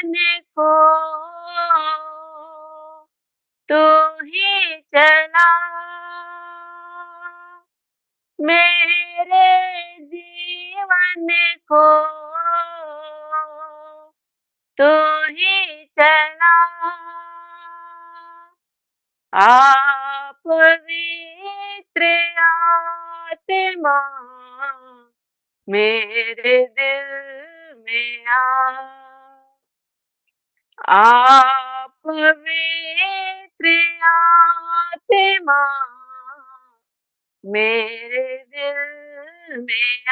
जीवन को तू ही चला, मेरे जीवन को तू ही चला। आप पवित्र आत्मा मेरे दिल में आप पवित्र आत्मा मेरे दिल में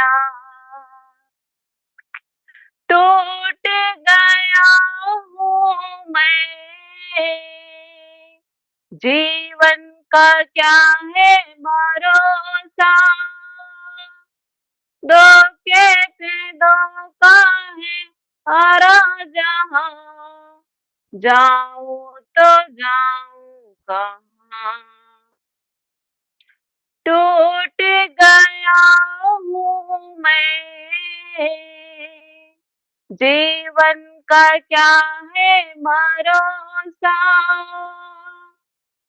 टूट गया हूँ मैं, जीवन का क्या है भरोसा, धोखे पे धोखा है सारा जहां, जाऊं तो जाऊं कहाँ। टूट गया हूँ मैं, जीवन का क्या है भरोसा,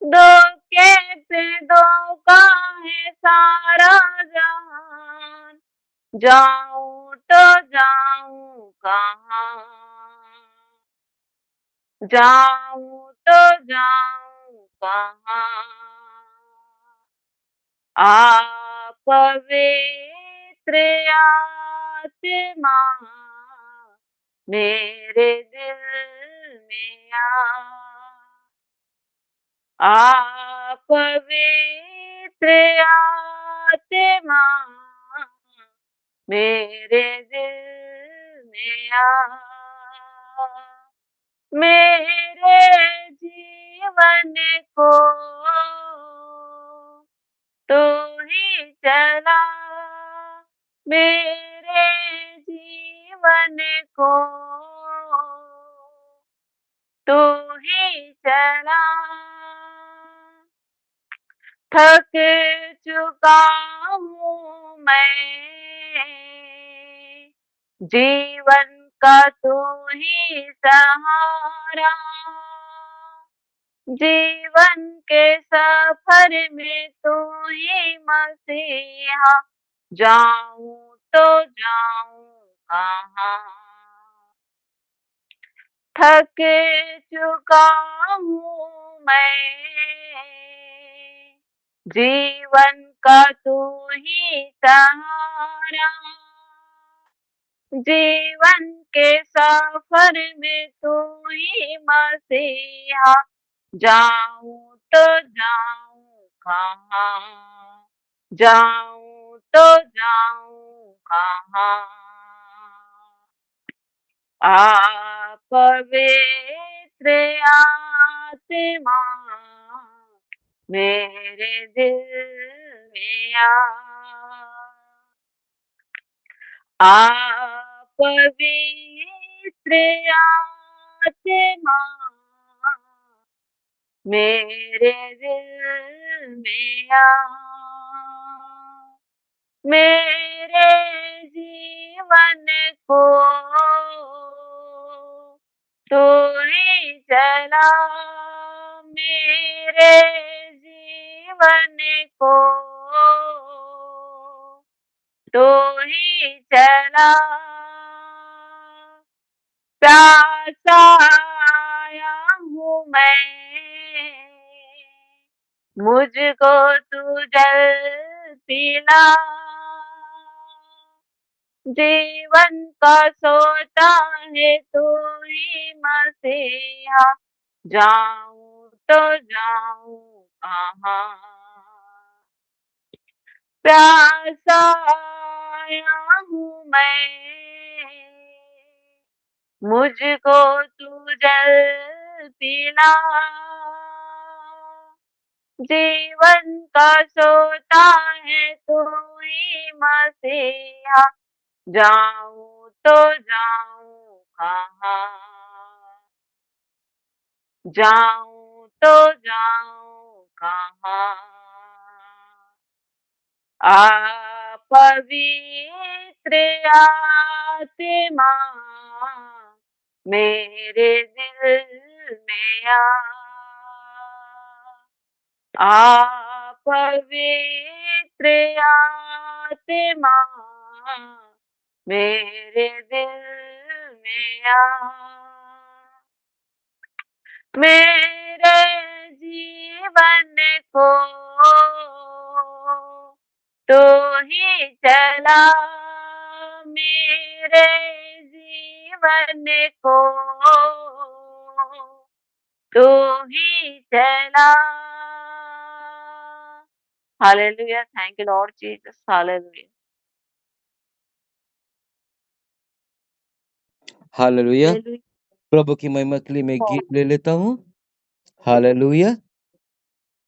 धोखे पे धोखा है सारा जहान, जाऊं तो जाऊं कहाँ, जाऊं तो जाऊं कहाँ। आप पवित्र आत्मा मेरे दिल में आप पवित्र आत्मा मेरे दिल में मेरे जीवन को तू ही चला, मेरे जीवन को तू ही चला। थक चुका हूँ मैं, जीवन का तू ही सहारा, जीवन के सफर में तू ही मसीहा, जाऊं तो जाऊं कहाँ। थक चुका हूँ मैं, जीवन का तू ही सहारा, जीवन के सफर में तू ही मसीहा, जाऊं तो जाऊं कहाँ, जाऊं तो जाऊं कहाँ। आप पवित्र आत्मा मेरे दिल में आप पवित्र आत्मा मेरे दिल में मेरे जीवन को तू ही चला, मेरे जीवन को तू ही चला। प्यासा आया हूँ मैं, मुझको तू जल पिला, जीवन का सोता है तू ही मसीहा, जाऊं तो जाऊं कहाँ। प्यासा आया हूँ मैं, मुझको तू जल पिला, जीवन का सोता है तू ही मसीहा, जाऊं तो जाऊं कहाँ, जाऊं तो जाऊं कहाँ। आप पवित्र आत्मा मेरे दिल में आ पवित्र आत्मा मेरे दिल में आ, मेरे जीवन को तो ही चला, मेरे जीवन को तो ही चला। Hallelujah, thank you Lord Jesus, hallelujah. Hallelujah. Hallelujah. प्रभु की महिमा के लिए मैं गीत ले लेता हूँ। हालेलुया।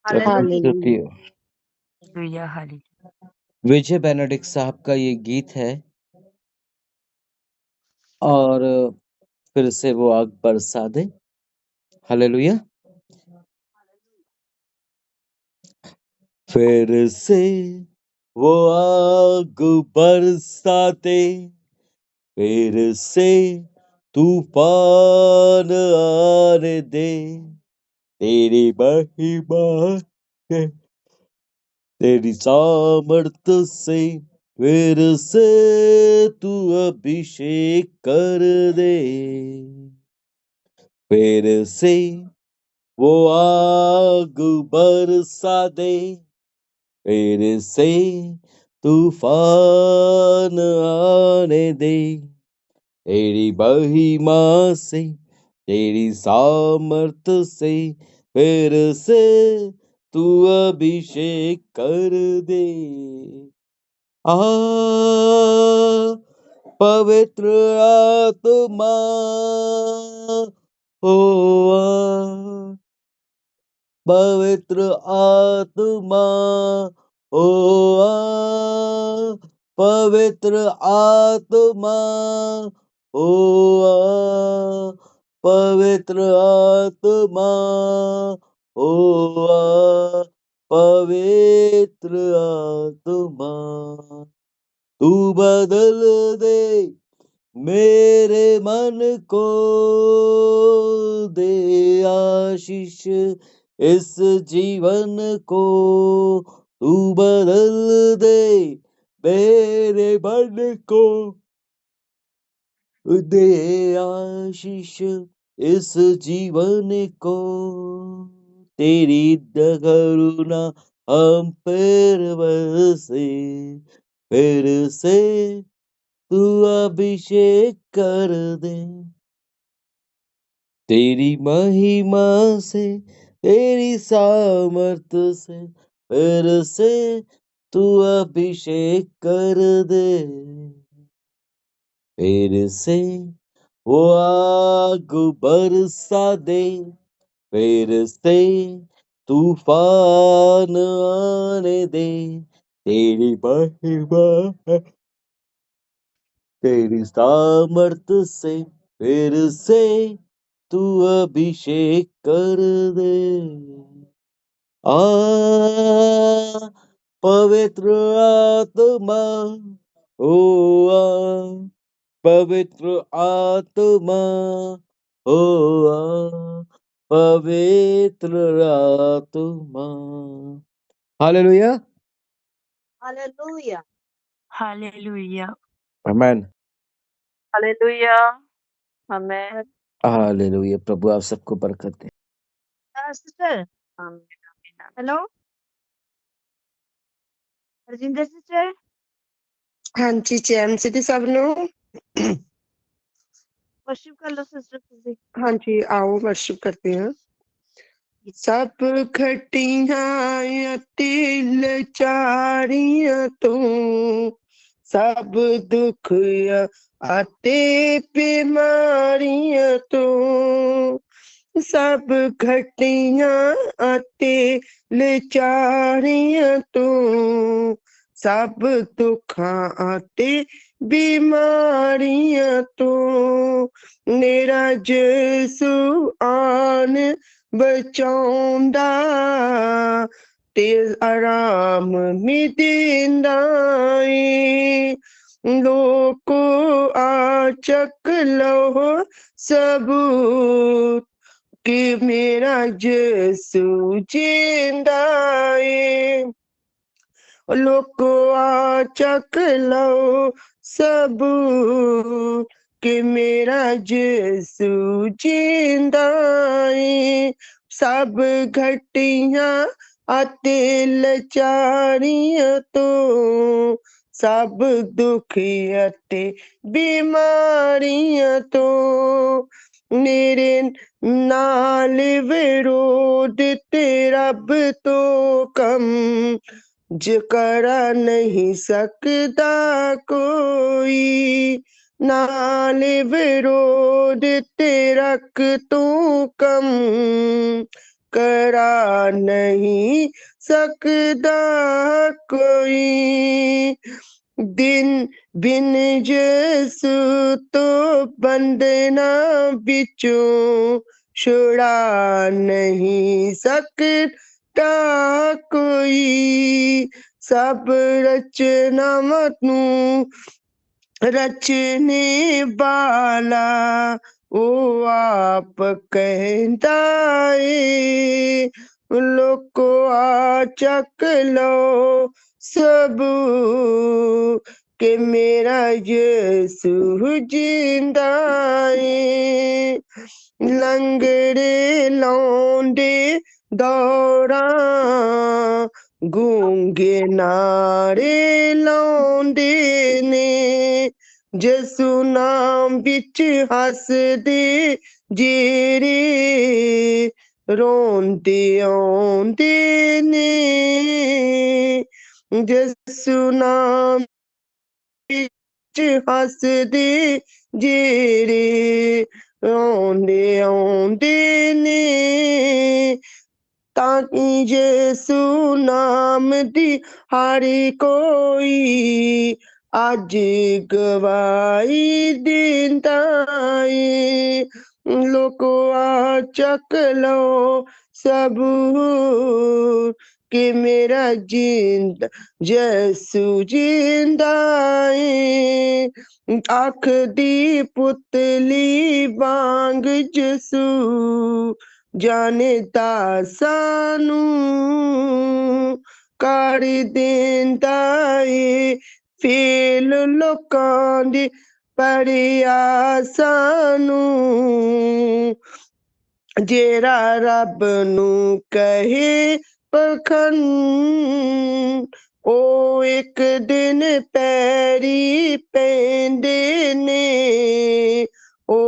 प्रभु की स्तुति हो। Hallelujah hallelujah. विजय बेनेडिक्ट साहब का ये गीत है और फिर से वो आग बरसा दे। हालेलुया। फिर से वो आग बरसा दे, फिर से तूफान आने दे, तेरी महिमा से, तेरी सामर्थ से फिर से तू अभिषेक कर दे। फिर से वो आग बरसा दे, फिर से तूफान आने दे, तेरी महिमा से, तेरी सामर्थ से फिर से तू अभिषेक कर दे। आ पवित्र आत्मा ओ आ, पवित्र आत्मा ओ आ, पवित्र आत्मा ओ आ, पवित्र आत्मा ओ आ, पवित्र आत्मा तू बदल दे मेरे मन को, दे आशीष इस जीवन को, तू बदल दे मेरे मन को, दे आशीष इस जीवन को, तेरी करुणा हम पर बरसे, फिर से तू अभिषेक कर दे, तेरी महिमा से, तेरी सामर्थ से फिर से तू अभिषेक कर दे। फिर से वो आग बरसा दे, फिर से तूफान आने दे, तेरी महिमा तेरी सामर्थ से फिर से तू अभिषेक कर दे। आ पवित्र आत्मा ओ आ, पवित्र आत्मा ओ आ, पवित्र आत्मा। हालेलुया। हालेलुया। हालेलुया। आमेन। हालेलुया। आमेन। हालेलुया। प्रभु आप सबको बरकत दे। सिस्टर आमीन। हेलो रजिंदर सिस्टर हाँ जी चैन से दी सब नु वर्शिप कर लो सिस्टर तुझे। हाँ जी आओ वर्शिप करते हैं। सब खटियां तिल चारियां तू, सब दुख आते बीमारियां तू, सब खटियां आते लचारियां तू, सब दुखां आते बीमारियां तू, मेरा यीशु आन बचाउंदा ते आराम मी दिंदा ए, लोको आचक लो सबूत कि मेरा यीशु जिंदा है। लोको आचक लो सबूत कि मेरा यीशु जिंदा है। सब घटियां आते लचारियां तो सब दुखी अते बीमारियां तो मेरे नाल विरोध ते रब तो कम करा नहीं सकता कोई। नाल विरोध ते रख तू कम करा नहीं सकता कोई। दिन बिन यीशु तो बंधना बिचों छुड़ा नहीं सकता कोई। सब रचना मतनू रचने वाला ओ आप कहता है। लोको आचक लो सबूत कि मेरा यीशु जिंदा है। लंगड़े लौंडे दौड़ा गूंगे नारे लौंडे ने यीशु नाम बिच हसदे जेरे रोंदे आउंदे ने। यीशु नाम बिच हसदे जेरे रोंदे आउंदे ने। ताकि यीशु नाम दी हर कोई आज गवाही देंदा है। लोको आचक लो सबूत कि मेरा जिंदा यीशु जिंदा है। अख दी पुतली वांग यीशु जाने दासानू कर देंदा है। फेल लोकां दी परिआसां नू जेरा रब नू कहे पखंड ओ एक दिन पैरी पैंदे ने। ओ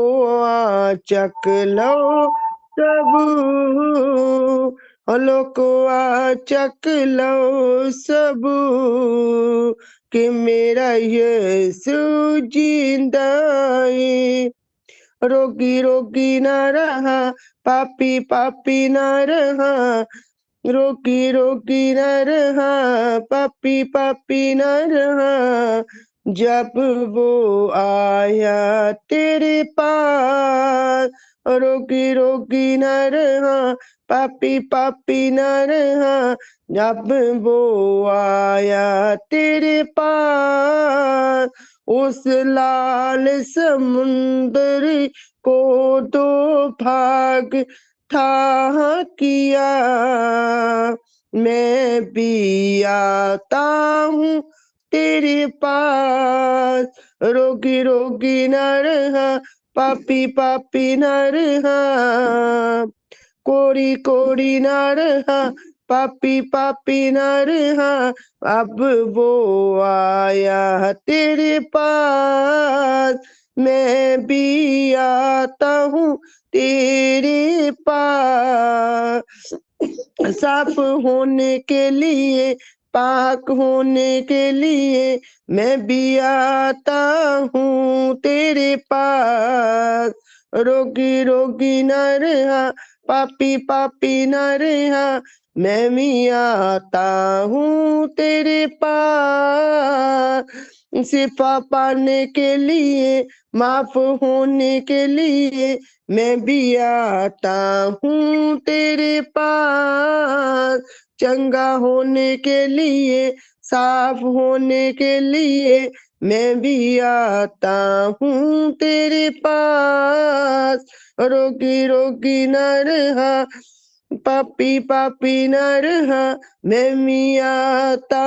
आचक लो सबूत लोको आचक लो सबूत कि मेरा यीशु जिंदा है। रोगी रोगी ना रहा पापी पापी ना रहा। रोगी रोगी ना रहा पापी पापी ना रहा। जब वो आया तेरे पास रोगी रोगी न रहा पापी पापी न रहा। जब वो आया तेरे पास उस लाल समुंदर को दो भाग था किया। मैं भी आता हूँ तेरे पास रोगी रोगी न रहा पापी पापी न रहा। कोड़ी कोड़ी न रहा पापी पापी न रहा। अब वो आया तेरे पास मैं भी आता हूँ तेरे पास। साफ होने के लिए पाक होने के लिए मैं भी आता हूँ तेरे पास। रोगी रोगी न रहा पापी पापी न रहा। मैं भी आता हूँ तेरे पास। शिफा पाने के लिए माफ होने के लिए मैं भी आता हूँ तेरे पास। चंगा होने के लिए साफ होने के लिए मैं भी आता हूँ तेरे पास। रोगी रोगी न रहा, पापी पापी न रहा, मैं भी आता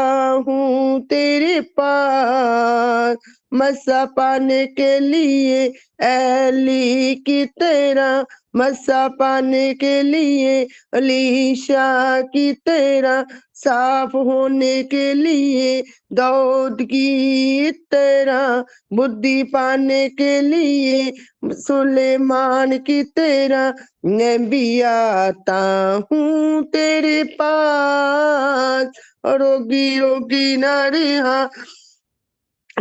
हूँ तेरे पास। मसा पाने के लिए एली की तरह, मसा पाने के लिए अलीशा की तरह, साफ होने के लिए दाऊद की तरह, बुद्धि पाने के लिए सुलेमान की तरह, मैं भी आता हूँ तेरे पास। रोगी रोगी न रहा,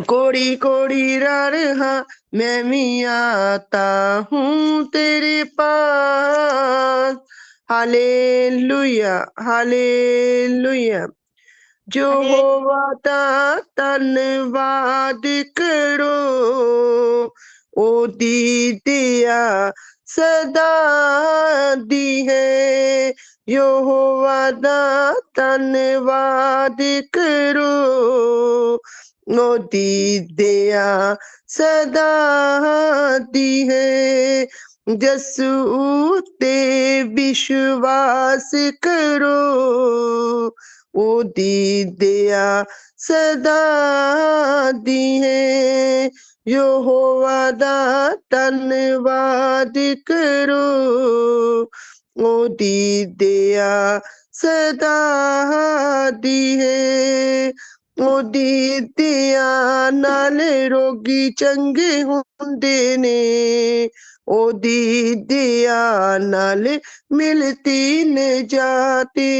कोड़ी कोड़ी रहा, मैं भी आता हूँ तेरे पास। Hallelujah hallelujah. जो होवा धन्यवाद करो, ओदी दिया सदा दी है। यहोवा दा धन्यवाद करो, ओदी दिया सदा दी है। जसू ते विश्वास करो, ओदी दिया सदा दी है। यहोवा दा धन्यवाद करो, ओदी दिया सदा दी है। ओदी दिया नाल रोगी चंगे हुंदे ने, ओदी दिया नाल मिलती न जाती।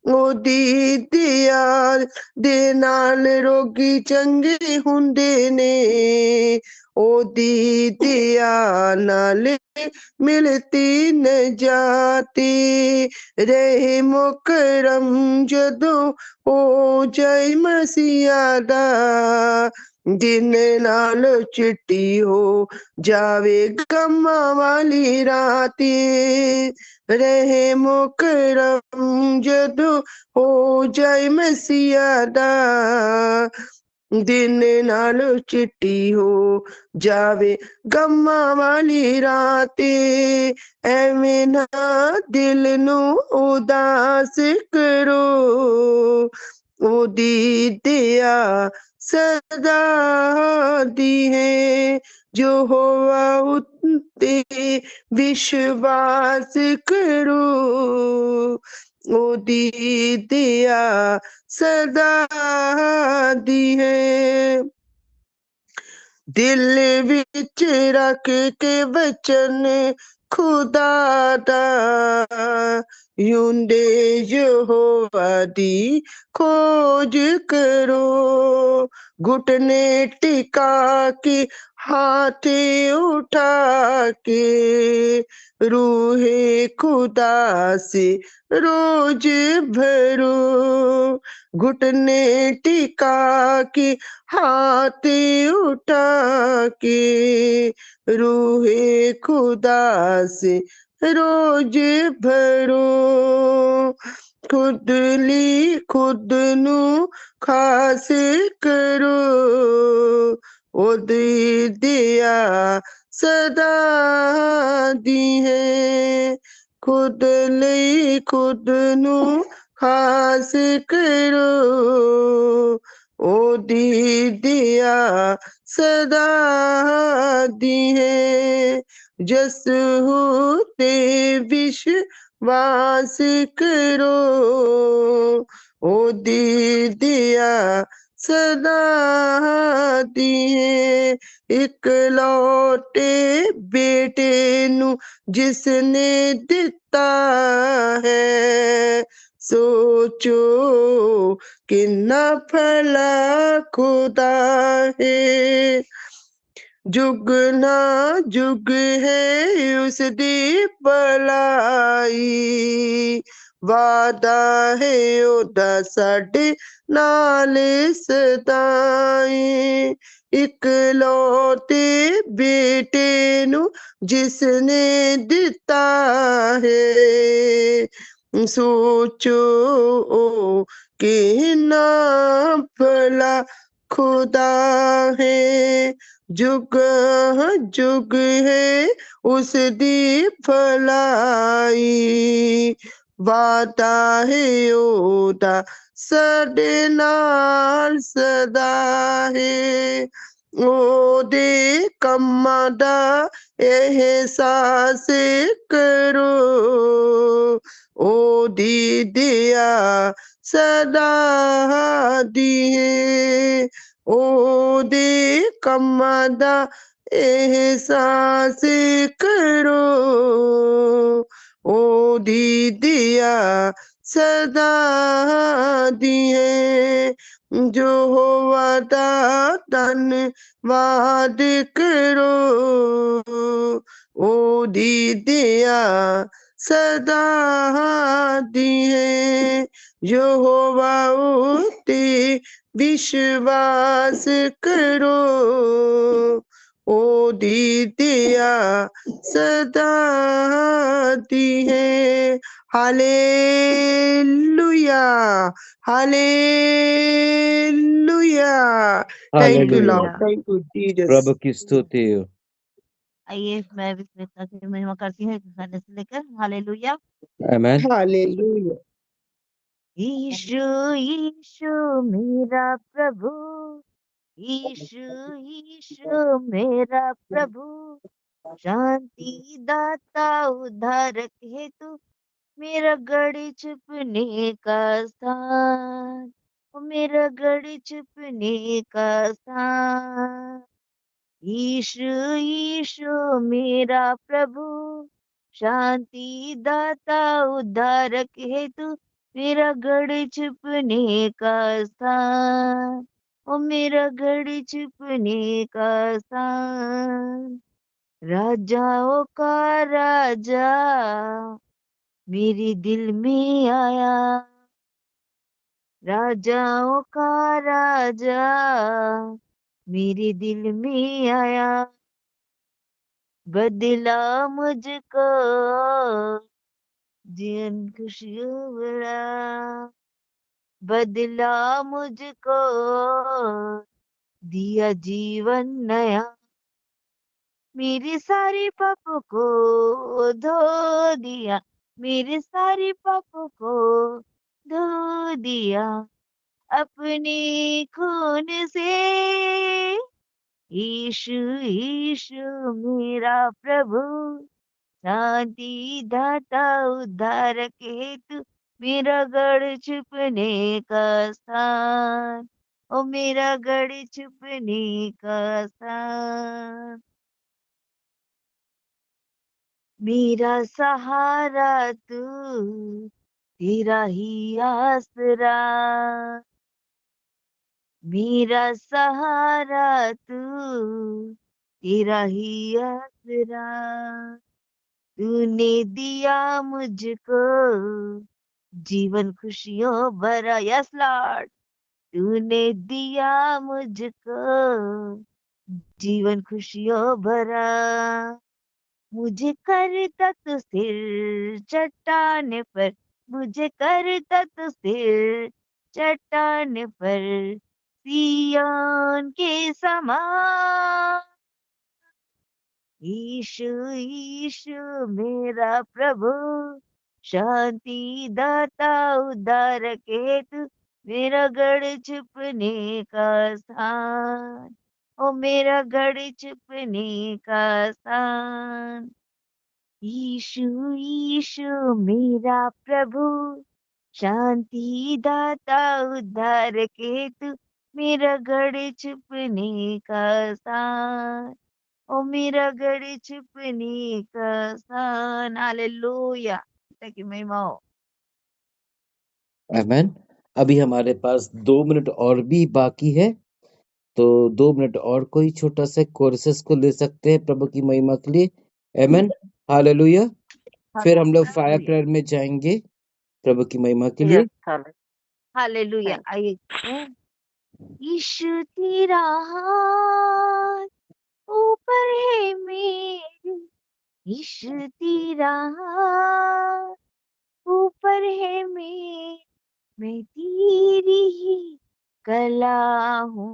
ओदी दिया दे नाल रोगी चंगे हुंदे ने, ओदी दिया नाल मिलती न जाती। रहे मुकरम जदों हो जाए मसीहा दा, दिन नाल चिट्टी हो जावे गम्मा वाली राती। रहे मुकरम जदों हो जाए मसीहा दा, दिन नाल चिट्टी हो जावे गम्मा वाली राती। एवें ना दिल नू उदास करो, ओदी दिया सदा दी है। जो होवा उत्ते विश्वास करो, ओदी दिया सदा दी है। दिल विच रख के वचन खुदा दा, यूंदे यहोवा दी खोज करो। घुटने टिका के हाथ उठा के, रूहे खुदा से रोज भरो। घुटने टिका के हाथ उठा के, रूहे खुदा से रोज भरो। खुद ली खुद नू खास करो, ओदी दिया सदा दी है। खुद ली खुद नू खास करो, ओदी दिया सदा दी है। जस होते विश्वास करो, ओदी दिया सदा दी है। इकलौते बेटे नू जिसने दिता है, सोचो किन्ना भला खुदा है। जुग ना जुग है उसदी भलाई, वादा है ओदा साडे नाल सदाई। इकलौते बेटे नू जिसने दिता है, सोचो किन्ना भला खुदा है, जुग जुग है उसकी भलाई, वादा है ओदा ਸਾਡੇ ਨਾਲ ਸਦਾ ਹੈ, ਉਹਦੇ ਕੰਮਾਂ ਦਾ ਅਹਿਸਾਸ ਕਰੋ, ਉਹਦੀ ਦਇਆ ਸਦਾ ਦੀ ਹੈ, ਉਹਦੇ ਕੰਮਾਂ ਦਾ ਅਹਿਸਾਸ ਕਰੋ, ਉਹਦੀ ਦਇਆ सदा दी है, जो वादा धन्यवाद करो, ओदी दया सदा दी है, यहोवा उते विश्वास करो, ओदी दया सदा दी है। Hallelujah, hallelujah. Thank you Lord, hallelujah. Hallelujah. Thank you Jesus. प्रभु की स्तुति हो। आइए मैं भी कृष्ण की महिमा करती हूँ एक गाने से लेकर। हालेलुया। आमेन। हालेलुया। यीशु यीशु मेरा प्रभु, यीशु यीशु मेरा प्रभु, शांति दाता उद्धारक हेतु, मेरा गढ़ छुपने का स्थान, ओ मेरा गढ़ छुपने का स्थान। यीशु यीशु मेरा प्रभु, शांति दाता उद्धारक हेतु, मेरा गढ़ छुपने का स्थान, ओ मेरा गढ़ छुपने का स्थान। राजाओं का राजा मेरे दिल में आया, राजाओं का राजा मेरे दिल में आया, बदला मुझको जीवन खुशियों भरा, बदला मुझको दिया जीवन नया, मेरी सारी पापों को धो दिया, मेरे सारी पापों को धो दिया अपने खून से। यीशु यीशु मेरा प्रभु, शांति दाता उद्धारक हेतु, मेरा गढ़ छुपने का स्थान, ओ मेरा गढ़ छुपने का स्थान। मेरा सहारा तू, तेरा ही आसरा, मेरा सहारा तू, तेरा ही आसरा, तूने दिया मुझको जीवन खुशियों भरा। यस लॉर्ड, तूने दिया मुझको जीवन खुशियों भरा, मुझे करता तो स्थिर चट्टान पर, मुझे करता तो स्थिर चट्टान पर, सिय्योन के समान। यीशु यीशु मेरा प्रभु, शांति दाता उद्धारक हेतु, मेरा गढ़ छुपने का स्थान, ओ मेरा गढ़ छुपने का स्थान। यीशु यीशु मेरा प्रभु, शांति दाता उद्धारक हेतु, मेरा गढ़ छुपने का स्थान, ओ मेरा गढ़ छुपने का स्थान। हालेलुया, ताकि महिमा हो। आमेन। अभी हमारे पास 2 मिनट और भी बाकी है, तो 2 मिनट और कोई छोटा सा कोरसेस को ले सकते हैं प्रभु की महिमा के लिए। आमेन। हालेलुया। फिर हम लोग फायर हालेलुया प्रेयर में जाएंगे प्रभु की महिमा के लिए। Yes hallelujah. हालेलुया। थैंक आइए, यीशु तेरा हाथ ऊपर है मेरे, यीशु तेरा हाथ ऊपर है मेरे, मैं तेरी ही कला हूँ,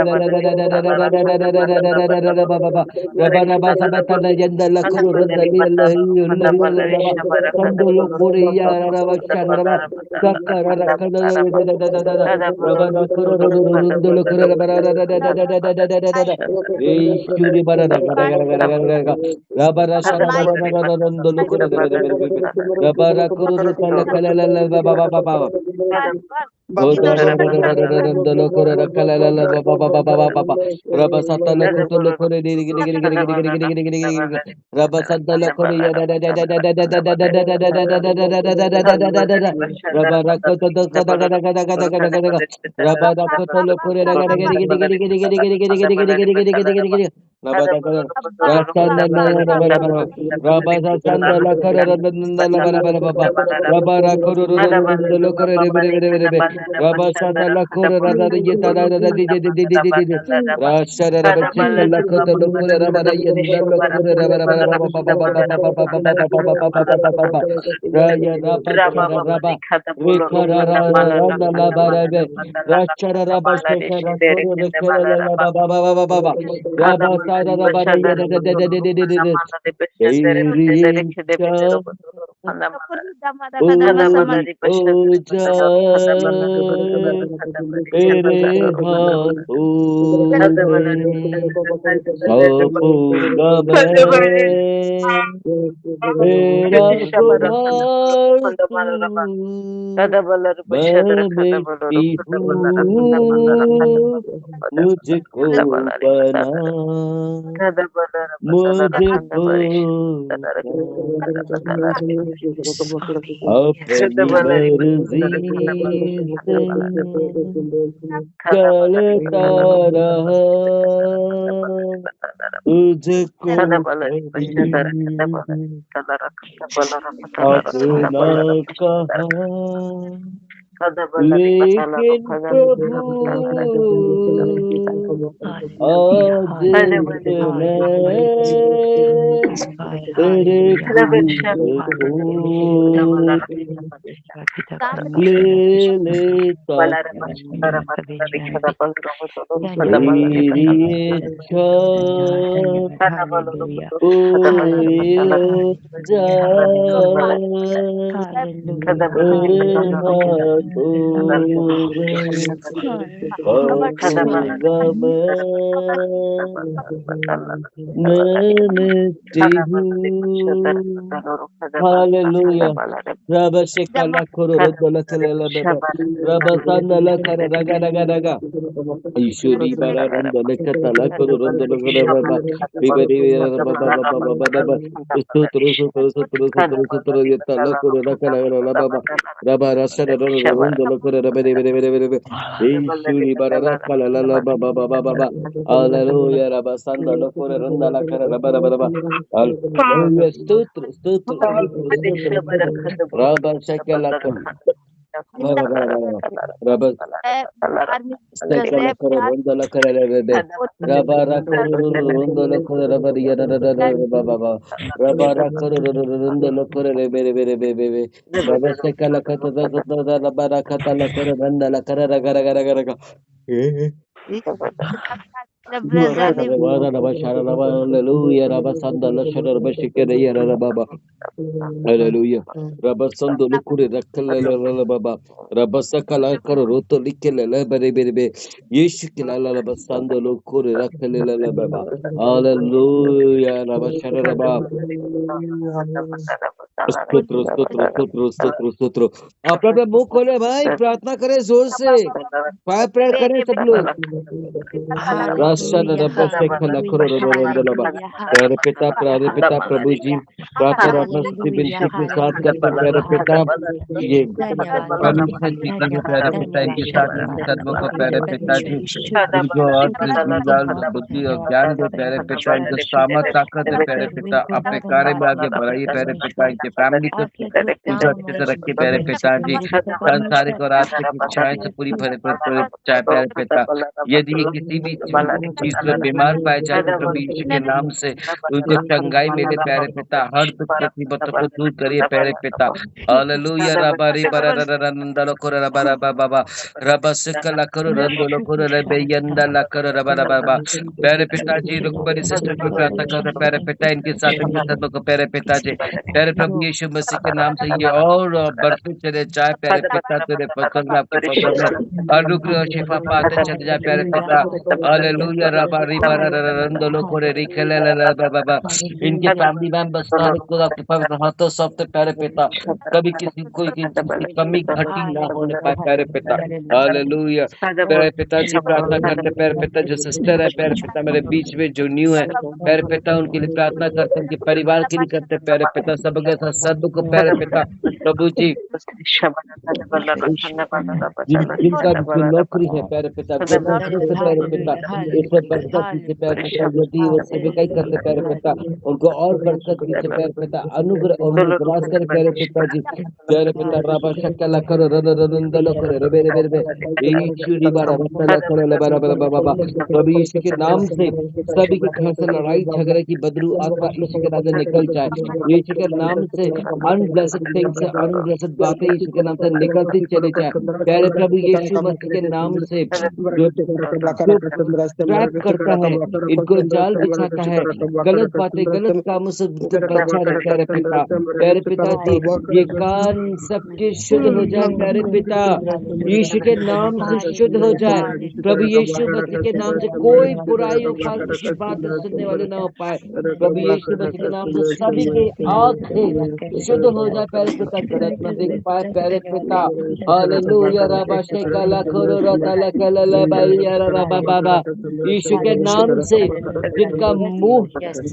तेरे हाथों में सौंपूंगा मैं मेरा खुमार तू मैं मिट्टी हूँ मुझको बना मुझको अपनी मर्जी से चलता रहा तुझको अपना कहा लेकिन प्रभु आज मैं तेरे को ले लेता मेरी इच्छा पूरी हो जाए तेरे हाथों मैं मिट्टी हूँ हालेलुया रब शेकला करो रोदला चला बाबा रब संदला कर रगा रगा रगा ईश्वरी बारा रंदले कतला करो रंदला करो बाबा बिबरी बाबा बाबा बाबा स्तोत्र स्तोत्र स्तोत्र स्तोत्र स्तोत्र यतला करो रकला बाबा रब रसर रंदला करो रब रे रे रे रे ईश्वरी बारा रकला ला बाबा बाबा बाबा हालेलुया रब संदला करो रंदला कर रब रब रब हालेलुया स्तोत्र स्तोत्र स्तोत्र रब शेकला करो रब Sekala koro rondala kara rebe rabara koro rondala koro rabari yana baba rabara koro rondala koro rebe rebe rebe rebe raba sekala kata da rabara kata la koro rondala kara raga raga raga raga Hallelujah raba sandala shara raba shikere yana baba Hallelujah raba sandala kure rakala baba raba sekala koro roto likele bere bere यीशु के लाला लबा सांदो लोग कोरे रखले लाला बाबा hallelujah रबा शरा रबा स्तोत्र स्तोत्र स्तोत्र स्तोत्र स्तोत्र आप अपना मुंह खोले भाई प्रार्थना करें जोर से फायर प्रेयर करें सब लोग राशन रबा से खला करो रबा प्यारे पिता प्रभु जी प्रार्थना अपना स्तुति विनती के साथ करते प्यारे पिता ये परमेश्वर जी के प्यारे पिता इनके साथ इन सर्वों को प्यारे पिता जी इनको और बुद्धि और ज्ञान दे प्यारे पिता इनको सामर्थ ताकत दे प्यारे पिता अपने कार्य में आगे बढ़ाइए प्यारे पिता इनके फैमिली को इनको अच्छे से रखिए प्यारे पिता जी सांसारिक और आर्थिक इच्छाएं से पूरी चाहे प्यारे पिता यदि ये किसी भी भी चीज में बीमार पाए जाते प्रभु यीशु के नाम से उनको चंगाई मिले प्यारे पिता, हर दुख मुसीबतों को दूर करिए प्यारे पिता। हालेलुया रबा रे बरा नंदलो को रबा रबा बाबा रबा सिकला करो रंदलो को रबे यंदला करो रबा रबा बाबा प्यारे पिताजी रुकमणी सिस्टर को प्रार्थना कर रहे प्यारे पिता, इनके साथ इनके सब को प्यारे पिताजी प्यारे प्रभु यीशु मसीह के नाम से ये और बढ़ते चले जाए प्यारे पिता, तेरे पसंद में आपके पसंद में अनुग्रह और शिफा पाते चले जाए प्यारे पिता। हालेलुया रबा रिबा रंदलो को रे रिखले बाबा इनके फैमिली मेंबर्स सारे को आपके पवित्र हाथों सौंपते प्यारे पिता, कभी किसी कोई की कमी घटी ना होने पाए प्यारे पिता। हालेलुया प्यारे पिताजी प्रार्थना करते प्यारे पिता, जो सिस्टर है प्यारे पिता मेरे बीच में जो न्यू है प्यारे पिता, उनके लिए प्रार्थना करते, उनके परिवार के लिए करते प्यारे पिता, सबके साथ सब को प्यारे पिता प्रभु जी जिनका जो नौकरी है प्यारे पिता, जो नौकरी से प्यारे पिता इसे बरकत दीजिए प्यारे पिता, यदि वो सेविकाई करते प्यारे पिता उनको और बरकत दीजिए प्यारे पिता, अनुग्रह और उनको विलास करे प्यारे पिता जी प्यारे पिता राबा शक्ला करो रंदलो करो रबे रबे रबे ईश्वरी बारा रसला करो लबा रबा बाबा प्रभु यीशु के नाम से सभी के घर से लड़ाई झगड़े की बदलू आत्मा यीशु के नाम से निकल जाए, यीशु के नाम से अनब्लेस्ड थिंग्स से अनब्लेस्ड बातें यीशु के नाम से निकलती चली जाए प्यारे प्रभु यीशु मसीह के नाम से। जो ट्रैप करता है, इनको जाल बिछाता है, गलत बातें गलत कामों से बचा रहे प्यारे पिता, प्यारे पिताजी ये कान सबके शुद्ध हो जाए प्यारे पिता, यीशु के नाम से शुद्ध हो जाए प्रभु यीशु मसीह के नाम से, कोई बुराई और फालतू की बातें सुनने वाले ना हो पाए प्रभु यीशु मसीह के नाम से, सभी के आंखें शुद्ध हो जाए प्यारे पिता, गलत न देख पाए प्यारे पिता। हालेलुया रबा शेकला खोरो रतला कलला बारिया रबा बाबा यीशु के नाम से, जिनका मुंह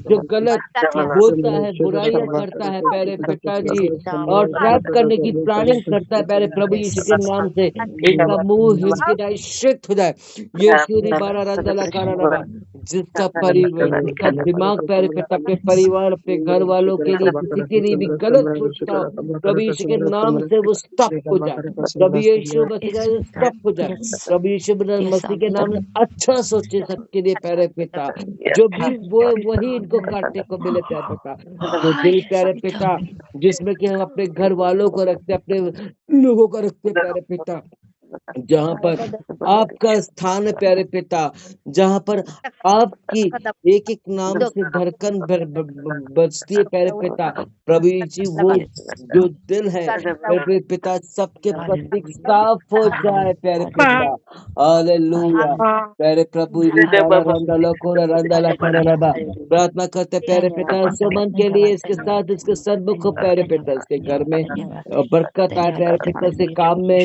जो गलत बोलता है बुराइयां करता है प्यारे पिताजी और ट्रैप करने की प्लानिंग करता है प्यारे प्रभु यीशु के नाम से, इनका मुंह इसकी निश्चित हो जाए यीशु बारा रतला करा, जिसका परिवार जिसका दिमाग प्यारे पिता अपने परिवार अपने घर वालों के लिए किसी के लिए भी गलत सोचता हो प्रभु यीशु के नाम से वो स्टॉप हो जाए प्रभु यीशु मसीह स्टॉप हो जाए प्रभु यीशु मसीह के नाम से, अच्छा सोचे सबके लिए प्यारे पिता, जो भी वो वही इनको काटने को मिले प्यारे पिता, तो दिल प्यारे पिता जिसमें कि हम अपने घर वालों को रखते अपने लोगों को रखते प्यारे पिता, जहाँ पर आपका स्थान है प्यारे पिता, जहाँ पर आपकी एक एक नाम से धड़कन बजती है प्यारे पिता प्रभु जी, वो जो दिल है प्यारे पिता सबके प्रति साफ हो जाए प्यारे पिता। हालेलुया प्यारे प्रभु प्रार्थना करते प्यारे पिता सुमन के लिए, इसके साथ इसके सद्मुख को प्यारे पिता, इसके घर में बरकत आए प्यारे पिता, से काम में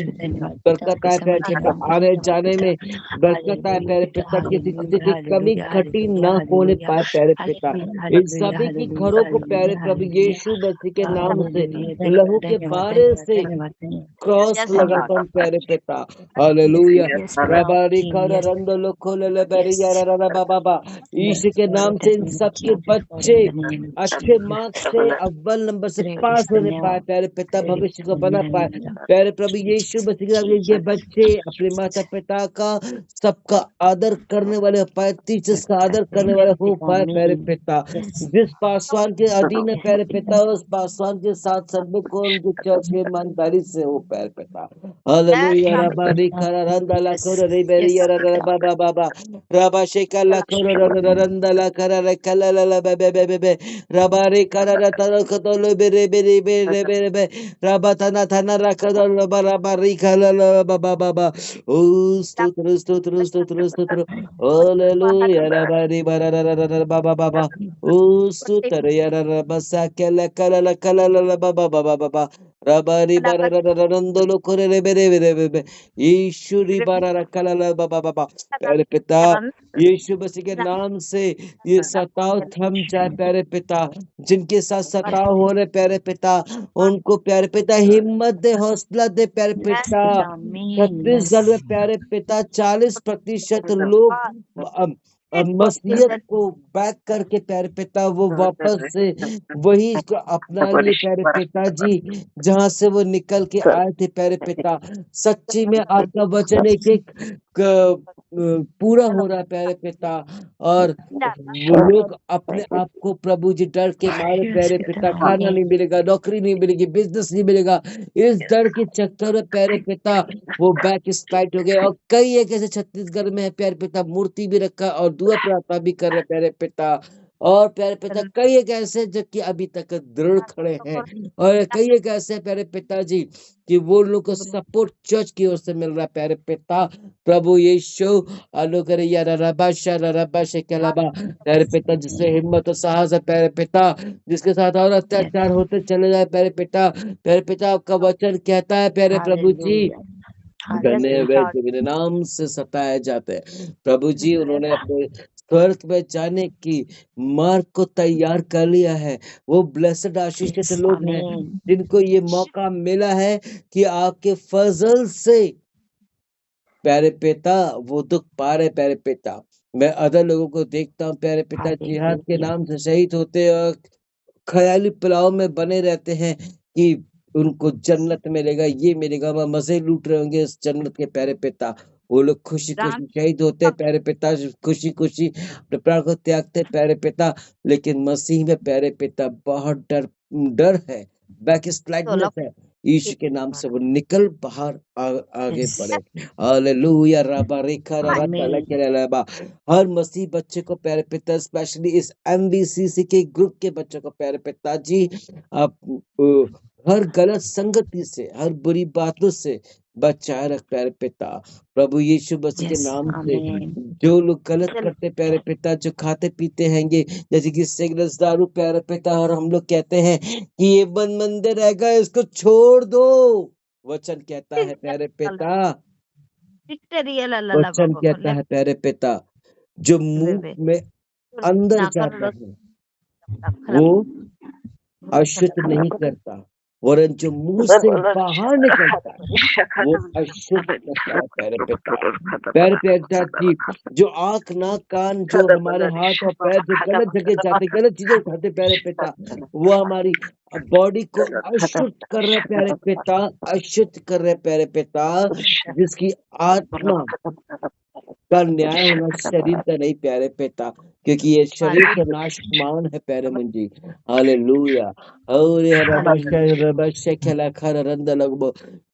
बरकत आए प्यारे पिता, आने जाने में बरकत आए प्यारे पिता, किसी चीज की कमी घटी न होने पाए प्यारे पिता, इन सभी की घरों को प्यारे प्रभु यीशु मसीह के नाम से लहू के बारे से क्रॉस लगाता हूँ प्यारे पिता। हालेलुया रबारी कर रंदलो खोले बेरिया रबा बाबा यीशु के नाम से इन सबके बच्चे अच्छे मार्क्स से अव्वल नंबर से पास होने पाए प्यारे पिता, भविष्य को बना पाए प्यारे प्रभु यीशु मसीह के बच्चे अपने माता पिता का सबका आदर करने वाले हो पाए, टीचर्स का आदर करने वाले हो पाए प्यारे पिता, जिस पासवान के अधीन है प्यारे पिता उस पासवान के साथ सब को उनके चर्च में ईमानदारी से हो प्यारे पिता। हालेलुया रबारी खरा रंदला खोर रे बेरिया रबा बाबा रबा शेकला खोर रंदला करा रे कलला बे बे बे बे रबारी करा रतल खतलो बेरे बेरे बेरे बेरे रबा तना तना रखदल रबारी खलला बाबा बाबा ओ स्तोत्र स्तोत्र स्तोत्र स्तोत्र हालेलुया रबारी बरा बाबा बाबा ओ स्तोत्र यार रबसा केला कलला कलला बाबा बाबा बाबा रबारी बरा रंदलो करे रे बेरे बेरे बे ईश्वरी बरा कलला बाबा बाबा प्यारे पिता यीशु मसीह के नाम से ये सताव थम जाए प्यारे पिता, जिनके साथ सताव हो रहे प्यारे पिता उनको प्यारे पिता हिम्मत दे, हौसला दे प्यारे पिता। छत्तीसगढ़ में प्यारे पिता 40% लोग मसीहत को बैक करके प्यारे पिता वो वापस से वही को अपना लिए प्यारे पिताजी, जहाँ से वो निकल के आए थे प्यारे पिता। सच्ची में आपका वचन एक एक पूरा हो रहा है प्यारे पिता, और वो लोग अपने आप को प्रभु जी डर के मारे प्यारे पिता, खाना नहीं मिलेगा, नौकरी नहीं मिलेगी, बिजनेस नहीं मिलेगा, इस डर के चक्कर में प्यारे पिता वो बैक स्लाइड हो गए। और कई एक ऐसे छत्तीसगढ़ में है प्यारे पिता, मूर्ति भी रखा और दुआ प्रार्थना भी कर रहे प्यारे पिता, और प्यारे पिता कई एक ऐसे जो कि अभी तक दृढ़ खड़े हैं, और कई एक ऐसे प्यारे पिताजी कि वो लोग को सपोर्ट चर्च की ओर से मिल रहा है प्यारे पिता। प्रभु यीशु आलो करे या रबा कहलाबा प्यारे पिता, जिससे हिम्मत और साहस है प्यारे पिता, जिसके साथ और अत्याचार होते चले जाए प्यारे पिता। प्यारे पिता आपका वचन कहता है प्यारे प्रभु जी, धन्य वे जो मेरे नाम से सताए जाते हैं। प्रभु जी उन्होंने अपने स्वर्ग में जाने की मार्ग को तैयार कर लिया है। वो ब्लेस्ड आशीषित लोग हैं जिनको ये मौका मिला है कि आपके फजल से प्यारे पिता वो दुख पा रहे प्यारे पिता। मैं अदर लोगों को देखता हूँ प्यारे पिता, जिहाद के नाम से शहीद होते और ख्याली पुलाव में बने रहते हैं कि उनको जन्नत मिलेगा, ये मिलेगा, वह मजे लूट रहे होंगे इस जन्नत के प्यारे पिता। वो लोग खुशी खुशी शहीद होते हैं प्यारे पिता, खुशी खुशी अपने प्राण को त्यागते हैं प्यारे पिता, लेकिन मसीह में प्यारे पिता बहुत डर है, बैक स्लाइडनेस है। यीशु के नाम से वो निकल बाहर आगे बढ़े। हालेलुया रबा रेखा रबा। हर मसीह बच्चे को प्यारे पिता, स्पेशली इस MBCC के ग्रुप के बच्चों को प्यारे पिता जी, आप हर गलत संगति से, हर बुरी बातों से बचाए रख प्यारे पिता। प्रभु यीशु मसीह के नाम से जो लोग गलत करते प्यारे पिता, जो खाते पीते हैंगे जैसे कि सिगरेट दारू प्यारे पिता, और हम लोग कहते हैं कि ये बंद मंदिर रहेगा, इसको छोड़ दो, वचन कहता है प्यारे पिता, वचन कहता है प्यारे पिता, जो मुंह में अंदर जाता है वो अशुद्ध नहीं करता, वरन जो मुंह से बाहर निकलता है वो अशुद्ध करता है प्यारे पिता। प्यारे पिता जी, जो आंख नाक कान, जो हमारे हाथ और पैर जो गलत जगह जाते, गलत चीजें उठाते प्यारे पिता, वो हमारी बॉडी को अशुद्ध कर रहे प्यारे पिता, अशुद्ध कर रहे प्यारे पिता, जिसकी आत्मा का न्याय होना शरीर का नहीं प्यारे पिता, क्योंकि ये शरीर का नाशमान है प्यारे मुंजी। हालेलुया। और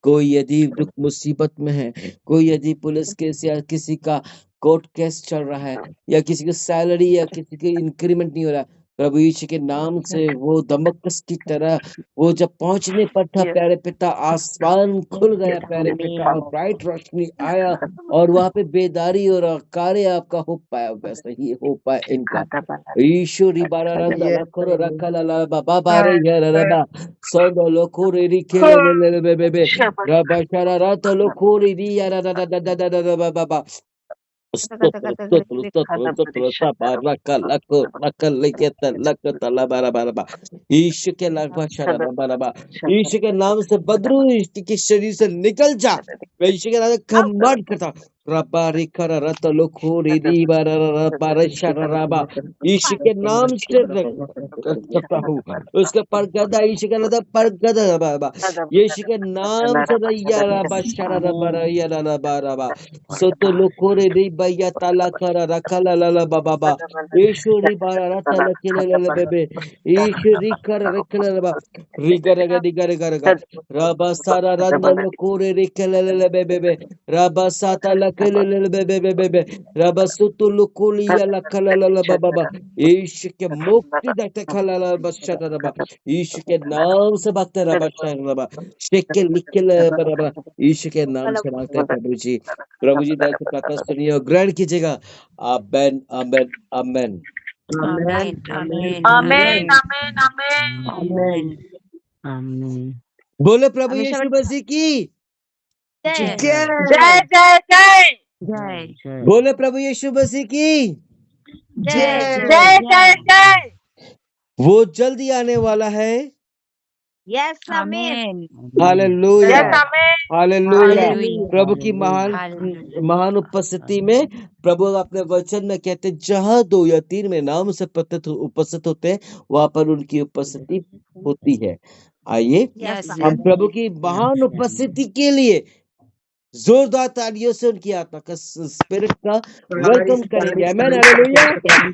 कोई यदि दुख मुसीबत में है, कोई यदि पुलिस केस या किसी का कोर्ट केस चल रहा है, या किसी की सैलरी या किसी की इंक्रीमेंट नहीं हो रहा, प्रभु यीशु के नाम से वो दमकस की तरह वो जब पहुंचने पर था प्यारे पिता, आसमान खुल गया प्यारे पिता, और ब्राइट रोशनी आया, और वहां पे बेदारी और कार्य आपका हो पाया, वैसा ही हो पाया इनका। ईश्वरी बारा रंदा लखोरो रखला ला बाबा बारे यार रबा सोदो लोकोरी री खेले ले ले बे बे रबा शरा रात लोकोरी री यार दा दा दा दा दा दा बाबा ईश्वर के ईश्वर के नाम से बदरू के शरीर से निकल जा, ईश्वर के नाम से कमांड करता ईश्वर के नाम से करता हूँ, उसके पर गदा ईश्वर के नाम पर गदा यीशु के नाम से रैया रबा शरा रबा रैया रबा रबा सोतो लोकोरे रे भैया ताला करा रखा ला ला ला बाबा बा ईश्वरी बारा रता लकेले ले बेबे ईश्वरी कर रखले रबा रिगर रिगर रिगर रबा सारा रंदा लोकोरे रिकले ले बेबे रबा साता लकेले ले बेबे बेबे रबा सुतु लोकोली या लकला ला बाबा बा यीशु के मुक्ति देते खला ला बच्चा रबा यीशु के नाम से बातें रबा रबा शेके लिखले रबा यीशु के नाम से मांगते हैं प्रभु जी। प्रभु जी दया से प्रार्थना सुनिए और ग्रहण कीजिएगा। आमेन आमेन आमेन आमीन आमेन आमीन आमेन आमेन आमीन। बोले प्रभु यीशु मसीह की जय जय जय जय जय बोले प्रभु यीशु मसीह की जय जय जय जय वो जल्दी आने वाला है। Yes amen amen hallelujah yes amen hallelujah. Hallelujah प्रभु की महान हालेलुया महान उपस्थिति में प्रभु अपने वचन में कहते हैं, जहां 2 या 3 में नाम से उपस्थित होते हैं वहां पर उनकी उपस्थिति होती है। आइए यस हम प्रभु की महान उपस्थिति के लिए जोरदार तालियों से उनकी आत्मा का स्पिरिट का वेलकम करेंगे। आमेन, hallelujah,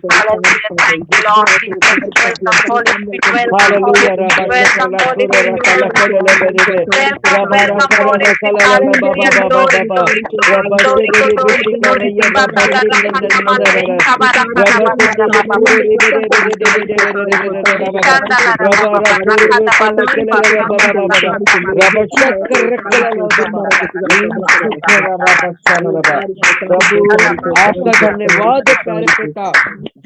Hallelujah. Thank you, Lord Jesus. Welcome, Holy Spirit. Welcome, Holy hallelujah. Spirit. Rava Welcome, शकला Holy कुर Spirit. रकला Welcome. करे ले बेरे बे, Welcome, रबा welcome, रकला Holy Spirit. रकला ला ला बाबा Hallelujah. बाबा Glory, बाबा, glory, glory, रबा glory, शेरे रे glory, बेटी कर glory. रही है Baba, रबा Baba, दिन Baba, नंदन Baba, नंदन Baba, नंदन, Baba, रबा Baba, कुंडे रे Baba, बेरे रे बेरे बेरे बेरे बेरे बेरे बेरे बेरे रबा बाबा, रबा रखोरे रे कल कल रबा बाबा बाबा बाबा, रबा शक्कर रकला ला बाबा, यीशु के रबा बच्चा रबा। प्रभु आपका धन्यवाद है प्यारे पिता,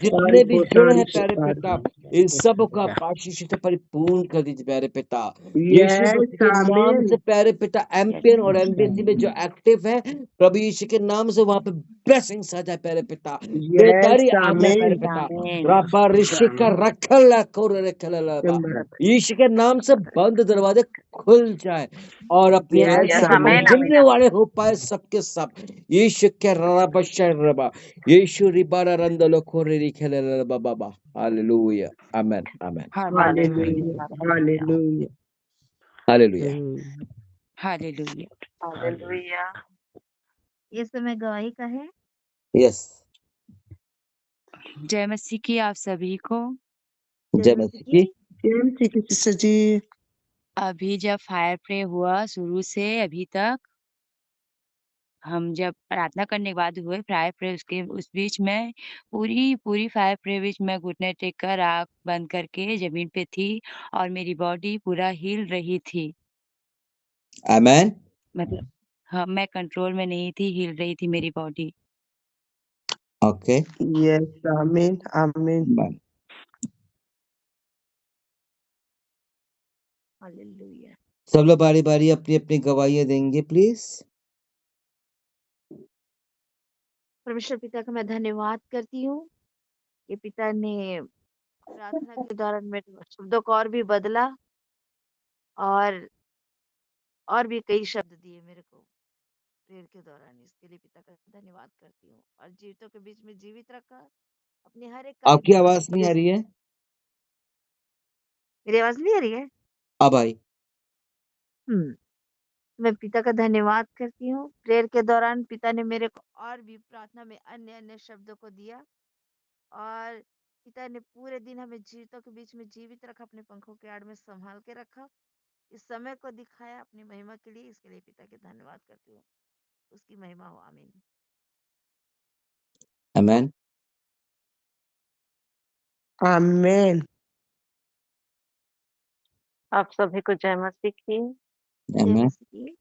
जितने भी जुड़े हैं प्यारे पिता, इन सब को आप आशीष से परिपूर्ण कर दीजिए प्यारे पिता। यीशु Yes, मसीह के नाम amen. से प्यारे पिता, एमपीएन और एमबीसी में जो एक्टिव है, प्रभु यीशु के नाम से वहां पे ब्लेसिंग्स आ जाए प्यारे पिता, Yes, बेदारी आ जाए प्यारे amen. पिता। आमीन। रबा ऋषि का रखला कोर रखला लबा, यीशु के नाम से बंद दरवाजे खुल जाए और अपनी Yes, आशीष Yes, से amen, amen. amen, जुड़ने amen. वाले हो पाए सबके सब। यीशु के रबा शरबा, यीशु रिबारा रंदलो खोरे रिखेले लबा बाबा। हालेलुया, आमेन, आमेन, Hallelujah. Hallelujah. Hallelujah. Hallelujah. Hallelujah. ये समय गवाही का है। यस, जय मसीह की आप सभी को। जय मसीह की। James, sister जी। अभी जब फायर प्रे हुआ शुरू से अभी तक, हम जब प्रार्थना करने के बाद हुए फायर प्रे, उसके उस बीच में पूरी फायर प्रे बीच में घुटने टेक कर आँख बंद करके जमीन पे थी और मेरी बॉडी पूरा हिल रही थी। आमेन, मतलब हाँ, मैं कंट्रोल में नहीं थी, हिल रही थी मेरी body. Okay, Yes, amen. Amen. आमेन। हालेलुया। सब लोग बारी बारी अपनी अपनी गवाहियां देंगे प्लीज। परमेश्वर पिता का मैं धन्यवाद करती हूँ कि पिता ने प्रार्थना के दौरान मेरे शब्दों को और भी बदला और भी कई शब्द दिए मेरे को प्रेयर के दौरान। इसके लिए पिता का धन्यवाद करती हूँ और जीवितों के बीच में जीवित रखा अपने हर एक आपकी कार्यक्रम आवाज नहीं आ रही है? मेरी आवाज नहीं आ रही है? अब आई। मैं पिता का धन्यवाद करती हूँ। प्रेयर के दौरान पिता ने मेरे को और भी प्रार्थना में अन्य अन्य शब्दों को दिया और पिता ने पूरे दिन हमें जीवितों के बीच में जीवित रखा, अपने पंखों के आड़ में संभाल के रखा, इस समय को दिखाया अपनी महिमा के लिए। इसके लिए पिता के धन्यवाद करती हूँ। उसकी महिमा हो, आमीन। आमेन, Amen. आप सभी को जय मसीह की। जय आमेन, मसीह की।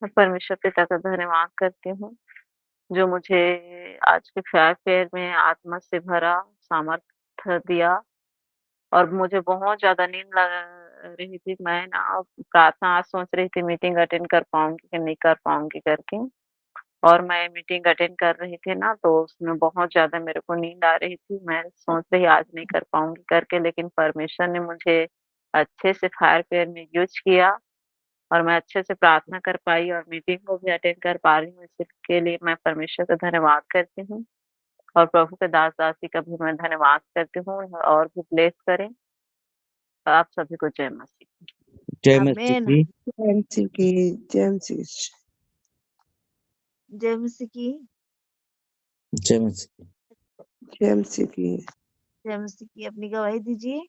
मैं परमेश्वर पिता का धन्यवाद करती हूँ, जो मुझे आज के फायर फेयर में आत्मा से भरा, सामर्थ्य दिया और मुझे बहुत ज़्यादा नींद लग रही थी। मैं ना प्रार्थना आज सोच रही थी मीटिंग अटेंड कर पाऊँगी कि नहीं कर पाऊँगी करके, और मैं मीटिंग अटेंड कर रही थी ना, तो उसमें बहुत ज़्यादा मेरे को नींद आ रही थी। मैं सोच रही आज नहीं कर पाऊँगी करके, लेकिन परमेश्वर ने मुझे अच्छे से फायर फेयर में यूज़ किया और मैं अच्छे से प्रार्थना कर पाई और मीटिंग को भी अटेंड कर पा रही हूँ। इसके लिए मैं परमेश्वर का धन्यवाद करती हूँ और प्रभु के दास-दासी का भी मैं धन्यवाद करती हूँ और भी ब्लेस करें। आप सभी को जय मसीह। जय मसीह आमीन। की। James की, James जय मसीह की। जय मसीह की। James की। जय मसीह की। अपनी गवाही दीजिए।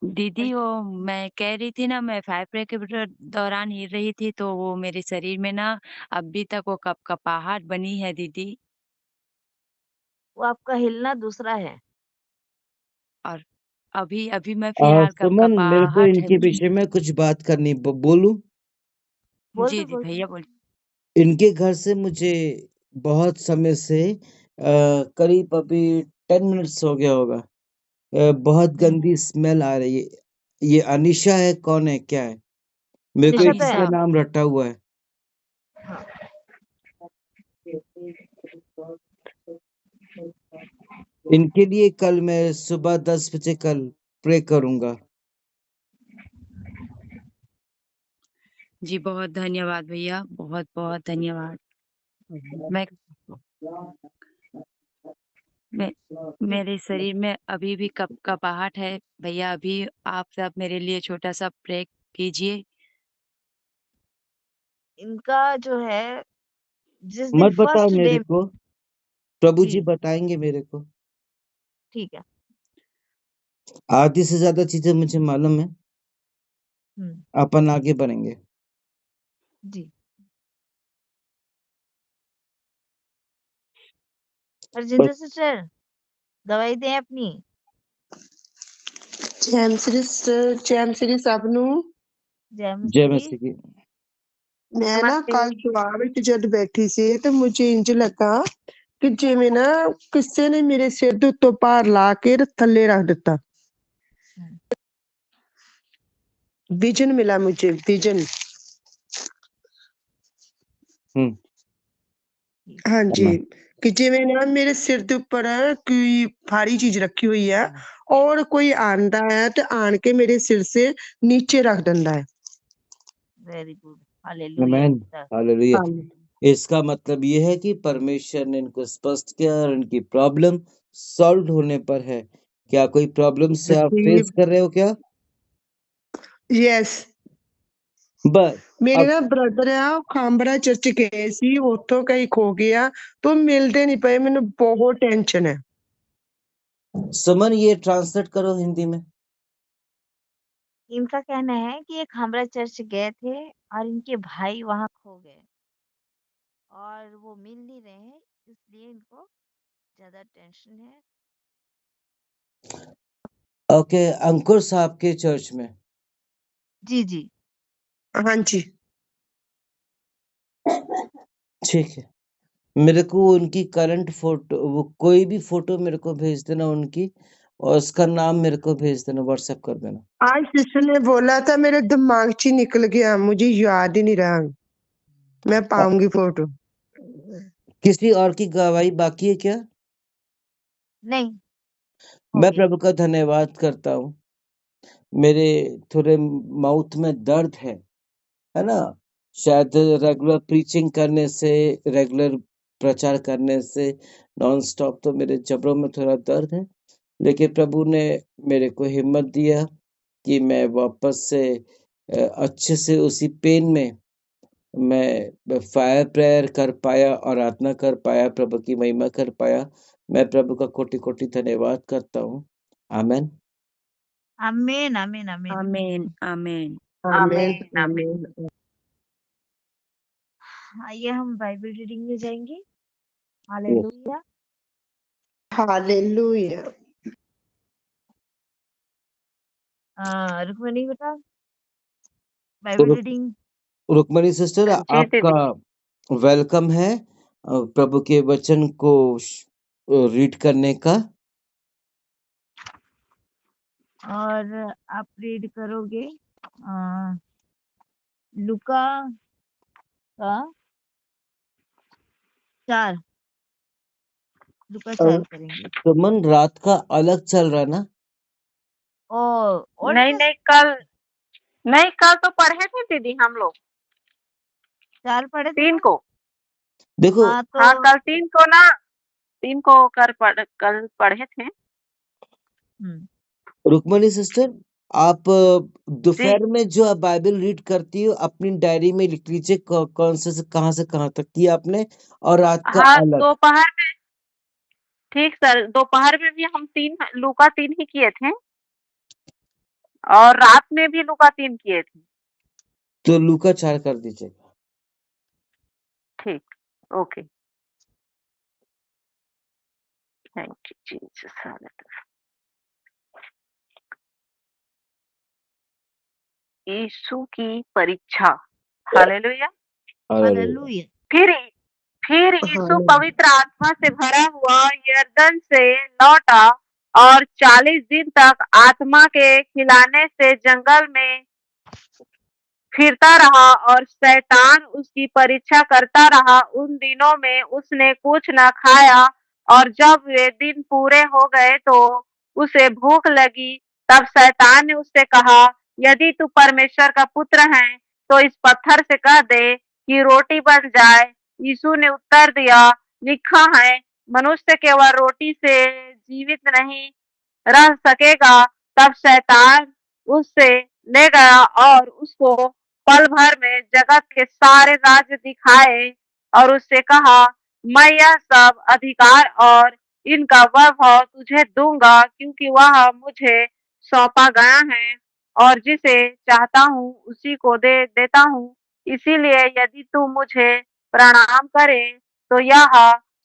दीदी वो मैं कह रही थी ना, मैं फायर प्रे के दौरान हिल रही थी, तो वो मेरे शरीर में ना अभी तक वो कपकपाहट बनी है दीदी। वो आपका हिलना दूसरा है। और अभी मैं फिलहाल सुमन, मेरे को कपकपाहट है इनके मुझे। विषय में कुछ बात करनी, बोलूं? बोल जी दो, जी बोल भैया दो। बोलिए। इनके घर से मुझे बहुत समय से करीब अभी 10 मिनट्स हो गया होगा, बहुत गंदी स्मेल आ रही है। ये अनिशा है, कौन है, क्या है? मेरे को निशा एक तो है। दूसरा नाम रटा हुआ है। इनके लिए कल मैं सुबह 10 बजे कल प्रे करूंगा। जी बहुत धन्यवाद भैया, बहुत बहुत धन्यवाद। मैं मेरे शरीर में अभी भी कपकपाहट है भैया। अभी आप सब मेरे लिए छोटा सा प्रे कीजिए। इनका जो है जिस दिन मत बताओ फर्स्ट मेरे डे को, प्रभु जी जी, बताएंगे मेरे को। ठीक है। आधी से ज्यादा चीजें मुझे मालूम है, हुँ, अपन आगे बढ़ेंगे। जी। राजेंद्र सिस्टर दवाई दें अपनी? जैम श्री सब नू जय जय मसीह। मसीह की। मैं ना नमस्ते। कल दुआ विच जद बैठी सी ते मुझे इंज लगा कि जिवें ना किसी ने मेरे सिर दे उत्तों भार ला के ते थल्ले रख दिता। हुँ, विजन मिला मुझे, विजन। हम्म, ठीक। हाँ जी, amen, कि जिवें ना मेरे सिर दे उपर कोई भारी चीज रखी हुई है और कोई आंदा है ते आन के मेरे सिर से नीचे रख दिंदा है। Very good. Hallelujah. amen, hallelujah. हाँ, इसका मतलब ये है कि परमेश्वर ने इनको स्पष्ट किया और इनकी प्रॉब्लम सॉल्व होने पर है। क्या कोई प्रॉब्लम से आप फेस रिसीव कर रहे हो क्या? यस। बस मेरे अब ना ब्रदर आ ਉਹ ਖਾਂਬਰਾ ਚਰਚ ਗਏ ਸੀ ਉੱਥੋਂ ਕਈ ਖੋ ਗਿਆ तो मिलते नहीं पए ਮੈਨੂੰ बहुत टेंशन है। सुमन ये ट्रांसलेट करो हिंदी में। इनका कहना है कि ये खामरा चर्च गए थे और इनके भाई वहाँ खो गए और वो मिल नहीं रहे हैं, इसलिए इनको ज़्यादा टेंशन है। ओके, अंकुर साहब के चर्च में। जी, जी। हाँ जी। ठीक है, मेरे को उनकी करंट फोटो, वो कोई भी फोटो मेरे को भेज देना उनकी, और उसका नाम मेरे को भेज देना, व्हाट्सएप कर देना। आज सिस्टर ने बोला था मेरे दिमाग से ही निकल गया, मुझे याद ही नहीं रहा। मैं अ, पाऊंगी फोटो। किसी और की गवाही बाकी है क्या? नहीं, हो मैं गया। प्रभु का धन्यवाद करता हूँ। मेरे थोड़े माउथ में दर्द है ना? शायद रेगुलर प्रीचिंग करने से, रेगुलर प्रचार करने से नॉन स्टॉप तो मेरे जबड़ों में थोड़ा दर्द है, लेकिन प्रभु ने मेरे को हिम्मत दिया कि मैं वापस से अच्छे से उसी पेन में मैं फायर प्रेयर कर पाया और आराधना कर पाया, प्रभु की महिमा कर पाया। मैं प्रभु का कोटि-कोटि धन्यवाद करता हूँ। आमेन। आमीन, आमीन, आमीन। आमीन, आमीन। आमीन आमीन, आमीन। आमीन। आइए हम बाइबल रीडिंग में जाएँगे। यस। हालेलुया। हालेलुया। रुक्मिणी बेटा तो बाइबल रीडिंग। रुक्मणी सिस्टर, जी आपका दीदी। वेलकम है प्रभु के वचन को रीड करने का। और आप रीड करोगे लूका का 4 लूका 4 करेंगे। सुमन, रात का अलग चल रहा ना? और ओल्ड नहीं, नहीं कल तो पढ़े थे दीदी हम लोग 4 पढ़े थे 3 ना? को। तो हाँ, कल 3 को ना, 3 को कल पढ़े थे। रुक्मणी सिस्टर, आप जी। दोपहर में जो आप बाइबल रीड करती हो अपनी डायरी में लिख लीजिए कौन से कहाँ तक किया आपने, और रात का हाँ, अलग। दोपहर में ठीक सर, दोपहर में भी हम 3 लूका 3 ही किए थे और रात में भी लूका 3 किए थे। तो लूका 4 कर दीजिएगा। ठीक, okay. Thank you Jesus. Hallelujah. Yeshu की परीक्षा। हालेलुया। हालेलुया। हालेलुया। फिर यीशु हालेलुया। पवित्र आत्मा से भरा हुआ यरदन से लौटा और 40 दिन तक आत्मा के खिलाने से जंगल में फिरता रहा और शैतान उसकी परीक्षा करता रहा। उन दिनों में उसने कुछ न खाया और जब वे दिन पूरे हो गए तो उसे भूख लगी। तब शैतान ने उससे कहा, यदि तू परमेश्वर का पुत्र है तो इस पत्थर से कह दे कि रोटी बन जाए। यीशु ने उत्तर दिया, लिखा है, मनुष्य केवल रोटी से जीवित नहीं रह सकेगा। तब शैतान उससे ले गया और उसको पल भर में जगत के सारे राज्य दिखाए और उससे कहा, मैं यह सब अधिकार और इनका वैभव तुझे दूंगा, क्योंकि वह मुझे सौंपा गया है और जिसे चाहता हूँ उसी को दे देता हूँ। इसीलिए यदि तू मुझे प्रणाम करे तो यह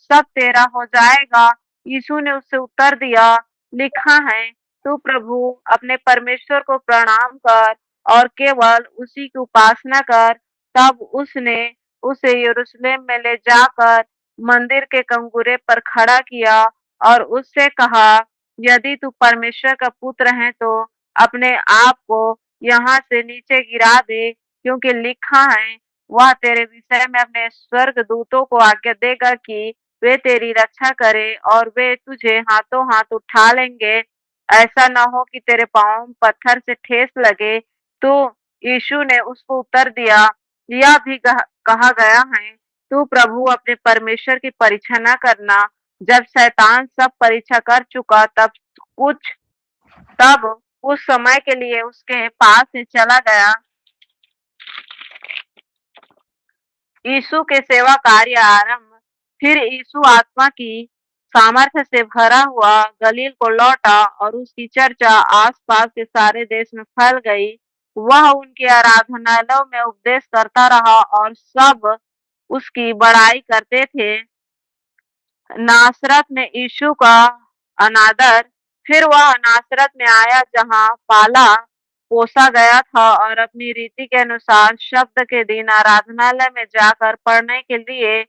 सब तेरा हो जाएगा। यीशु ने उससे उत्तर दिया, लिखा है, तू प्रभु अपने परमेश्वर को प्रणाम कर और केवल उसी की उपासना कर। तब उसने उसे यरूशलेम में ले जाकर मंदिर के कंगूरे पर खड़ा किया और उससे कहा, यदि तू परमेश्वर का पुत्र है तो अपने आप को यहाँ से नीचे गिरा दे, क्योंकि लिखा है, वह तेरे विषय में अपने स्वर्ग दूतों को आज्ञा देगा कि वे तेरी रक्षा करे और वे तुझे हाथों हाथ उठा लेंगे, ऐसा न हो कि तेरे पाँव पत्थर से ठेस लगे। तो यीशु ने उसको उत्तर दिया, यह भी कहा गया है, तू प्रभु अपने परमेश्वर की परीक्षा न करना। जब शैतान सब परीक्षा कर चुका तब उस समय के लिए उसके पास से चला गया। यीशु के सेवा कार्य आरंभ। फिर यीशु आत्मा की सामर्थ्य से भरा हुआ गलील को लौटा और उसकी चर्चा आसपास के सारे देश में फैल गई। वह उनके आराधनालयों में उपदेश करता रहा और सब उसकी बड़ाई करते थे। नासरत में यीशु का अनादर। फिर वह नासरत में आया जहाँ पाला पोसा गया था और अपनी रीति के अनुसार शब्द के दिन आराधनालय में जाकर पढ़ने के लिए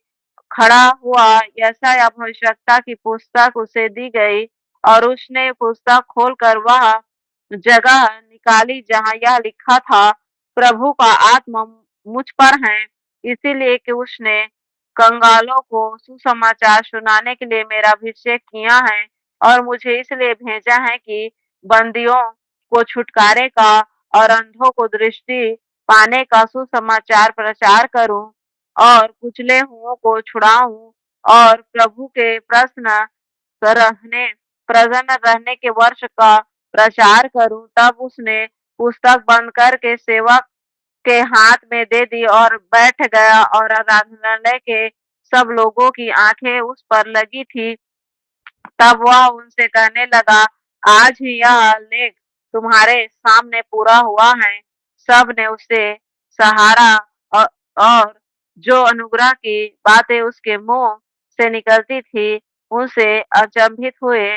खड़ा हुआ। यशायाह भविष्यवक्ता की पुस्तक उसे दी गई और उसने पुस्तक खोलकर वह जगह निकाली जहाँ यह लिखा था, प्रभु का आत्मा मुझ पर है, इसीलिए कि उसने कंगालों को सुसमाचार सुनाने के लिए मेरा अभिषेक किया है और मुझे इसलिए भेजा है कि बंदियों को छुटकारे का और अंधों को दृष्टि पाने का सुसमाचार प्रचार करूं और कुचले हुओं को छुड़ाऊं और प्रभु के प्रसन्न रहने के वर्ष का प्रचार करूं। तब उसने पुस्तक बंद करके सेवक के हाथ में दे दी और बैठ गया और आराधनालय के सब लोगों की आंखें उस पर लगी थी। तब वह उनसे कहने लगा, आज ही यह लेख तुम्हारे सामने पूरा हुआ है। सब ने उसे सहारा और जो अनुग्रह की बातें उसके मुंह से निकलती थी उनसे अचंभित हुए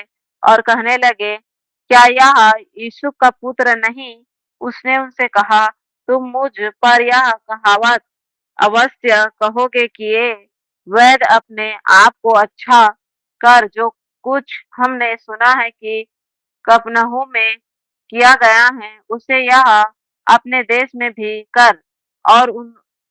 और कहने लगे, क्या यह यूसुफ का पुत्र नहीं? उसने उनसे कहा, तुम मुझ पर यह कहावत अवश्य कहोगे कि ये वैद्य अपने आप को अच्छा कर जो कुछ हमने सुना है कि कफरनहूम में किया गया है, उसे यह अपने देश में भी कर। और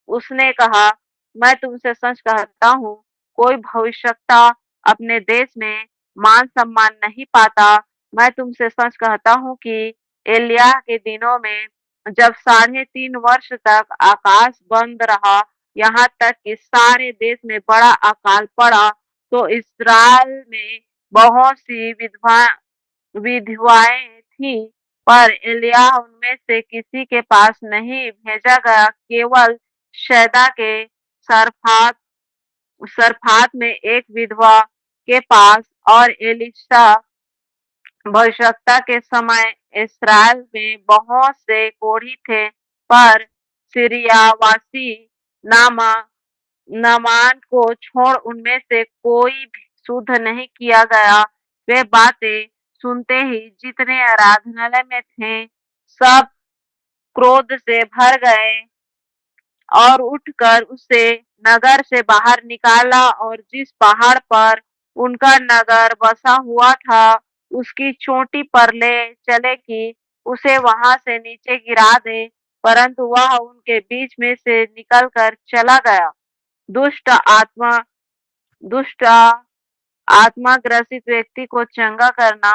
उसने कहा, मैं तुमसे सच कहता हूँ, कोई भविष्यवक्ता अपने देश में मान सम्मान नहीं पाता। मैं तुमसे सच कहता हूँ कि एलिय्याह के दिनों में जब 3.5 वर्ष तक आकाश बंद रहा, यहाँ तक कि सारे देश में बड़ा अकाल पड़ा, तो इस्राएल में बहुत सी विधवाएं थीं, पर एलिय्याह उनमें से किसी के पास नहीं भेजा गया, केवल शैदा के सरफात में एक विधवा के पास। और एलीशा भविष्यवक्ता के समय इस्राएल में बहुत से कोढ़ी थे, पर सीरियावासी नामान को छोड़ उनमें से कोई भी शुद्ध नहीं किया गया। वे बातें सुनते ही जितने आराधनालय में थे सब क्रोध से भर गए और उठकर उसे नगर से बाहर निकाला और जिस पहाड़ पर उनका नगर बसा हुआ था उसकी चोटी पर ले चले कि उसे वहां से नीचे गिरा दे, परंतु वह उनके बीच में से निकलकर चला गया। दुष्ट आत्मा ग्रसित व्यक्ति को चंगा करना।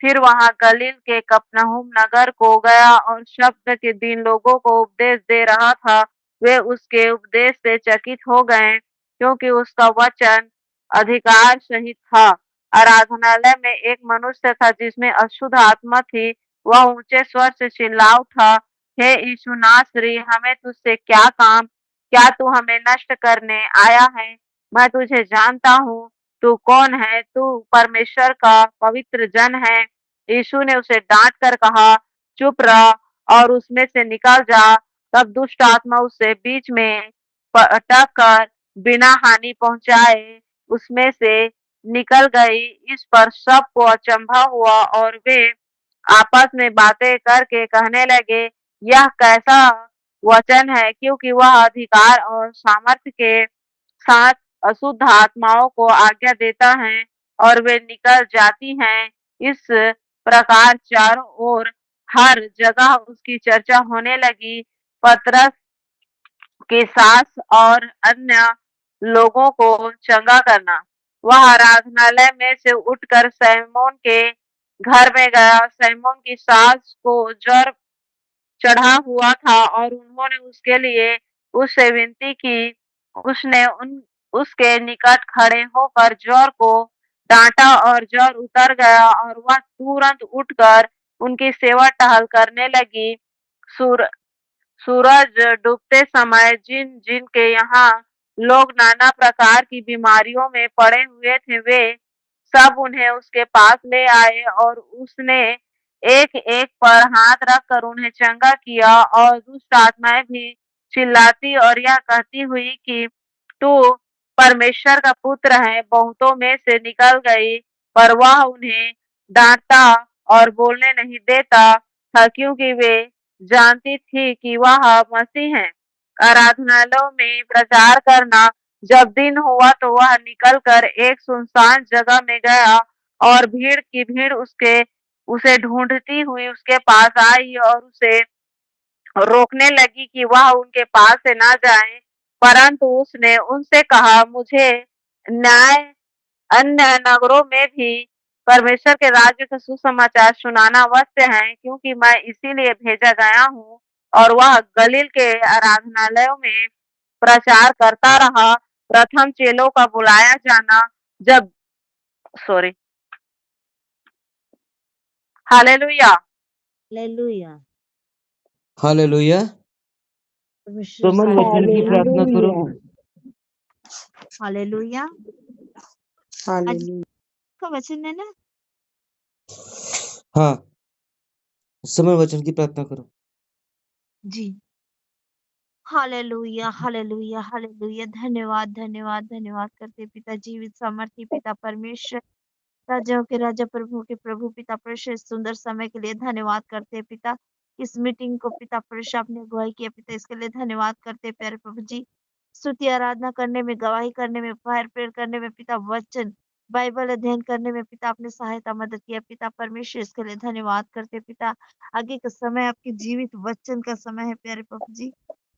फिर वहां गलील के कफरनहूम नगर को गया और शब्द के दिन लोगों को उपदेश दे रहा था। वे उसके उपदेश से चकित हो गए, क्योंकि उसका वचन अधिकार सहित था। आराधनालय में एक मनुष्य था जिसमें अशुद्ध आत्मा थी। वह ऊंचे स्वर से चिल्ला उठा, हे यीशु नासरी, हमें तुझसे क्या काम? क्या तू हमें नष्ट करने आया है? मैं तुझे जानता हूँ, तू कौन है? तू परमेश्वर का पवित्र जन है। यीशु ने उसे डांट कर कहा, चुप रह और उसमें से निकल जा। तब दुष्ट आत्मा उससे बीच में पटक कर बिना हानि पहुंचाए उसमें से निकल गई। इस पर सबको अचंभा हुआ और वे आपस में बातें करके कहने लगे, यह कैसा वचन है, क्योंकि वह अधिकार और सामर्थ्य के साथ अशुद्ध आत्माओं को आज्ञा देता है और वे निकल जाती हैं। इस प्रकार चारों ओर हर जगह उसकी चर्चा होने लगी। पतरस की सास और अन्य लोगों को चंगा करना। वह आराधनालय में से उठकर सैमोन के घर में गया। सैमोन की सास को ज्वर चढ़ा हुआ था और उन्होंने उसके लिए उससे विनती की। उसने उसके निकट खड़े होकर ज्वर को डांटा और ज्वर उतर गया और वह तुरंत उठकर उनकी सेवा टहल करने लगी। सूर सूरज डूबते समय जिन जिन के यहाँ लोग नाना प्रकार की बीमारियों में पड़े हुए थे, वे सब उन्हें उसके पास ले आए और उसने एक एक पर हाथ रखकर उन्हें चंगा किया। और दुष्ट आत्माएं भी चिल्लाती और यह कहती हुई कि तू परमेश्वर का पुत्र है, बहुतों में से निकल गई। पर वह उन्हें डांटता और बोलने नहीं देता था, क्योंकि वे जानती थी कि वह मसीह है। आराधनालयों में प्रचार करना। जब दिन हुआ तो वह निकलकर एक सुनसान जगह में गया और भीड़ की भीड़ उसे ढूंढती हुई उसके पास आई और उसे रोकने लगी कि वह उनके पास से ना जाए। परंतु उसने उनसे कहा, मुझे न्याय अन्य नगरों में भी परमेश्वर के राज्य का सुसमाचार सुनाना अवश्य है, क्योंकि मैं इसीलिए भेजा गया हूँ। और वह गलील के आराधनालयों में प्रचार करता रहा। प्रथम चेलों का बुलाया जाना। जब सॉरी हालेलुया। हालेलुया। हालेलुया। परमेश्वर सुमन सामर्थ्य वचन की प्रार्थना करो। हालेलुया। आज हालेलुया। का वचन है ना? हाँ, सुमन वचन की प्रार्थना करो। जी। Hallelujah, hallelujah, hallelujah. धन्यवाद, धन्यवाद, धन्यवाद करते पिता जीवित सामर्थ्य पिता परमेश्वर, राजाओं के राजा, प्रभु के प्रभु पिता परमेश्वर, इस सुंदर समय के लिए धन्यवाद करते हैं पिता। इस मीटिंग को पिता परमेश्वर आपने अगुवाई किया पिता, इसके लिए धन्यवाद करते हैं प्यारे प्रभु जी। स्तुति आराधना करने में, गवाही करने में, फायर प्रेयर करने में पिता, वचन बाइबल अध्ययन करने में पिता आपने सहायता मदद किया पिता परमेश्वर, इसके लिए धन्यवाद करते हैं पिता। आगे का समय आपके जीवित वचन का समय है प्यारे प्रभु जी।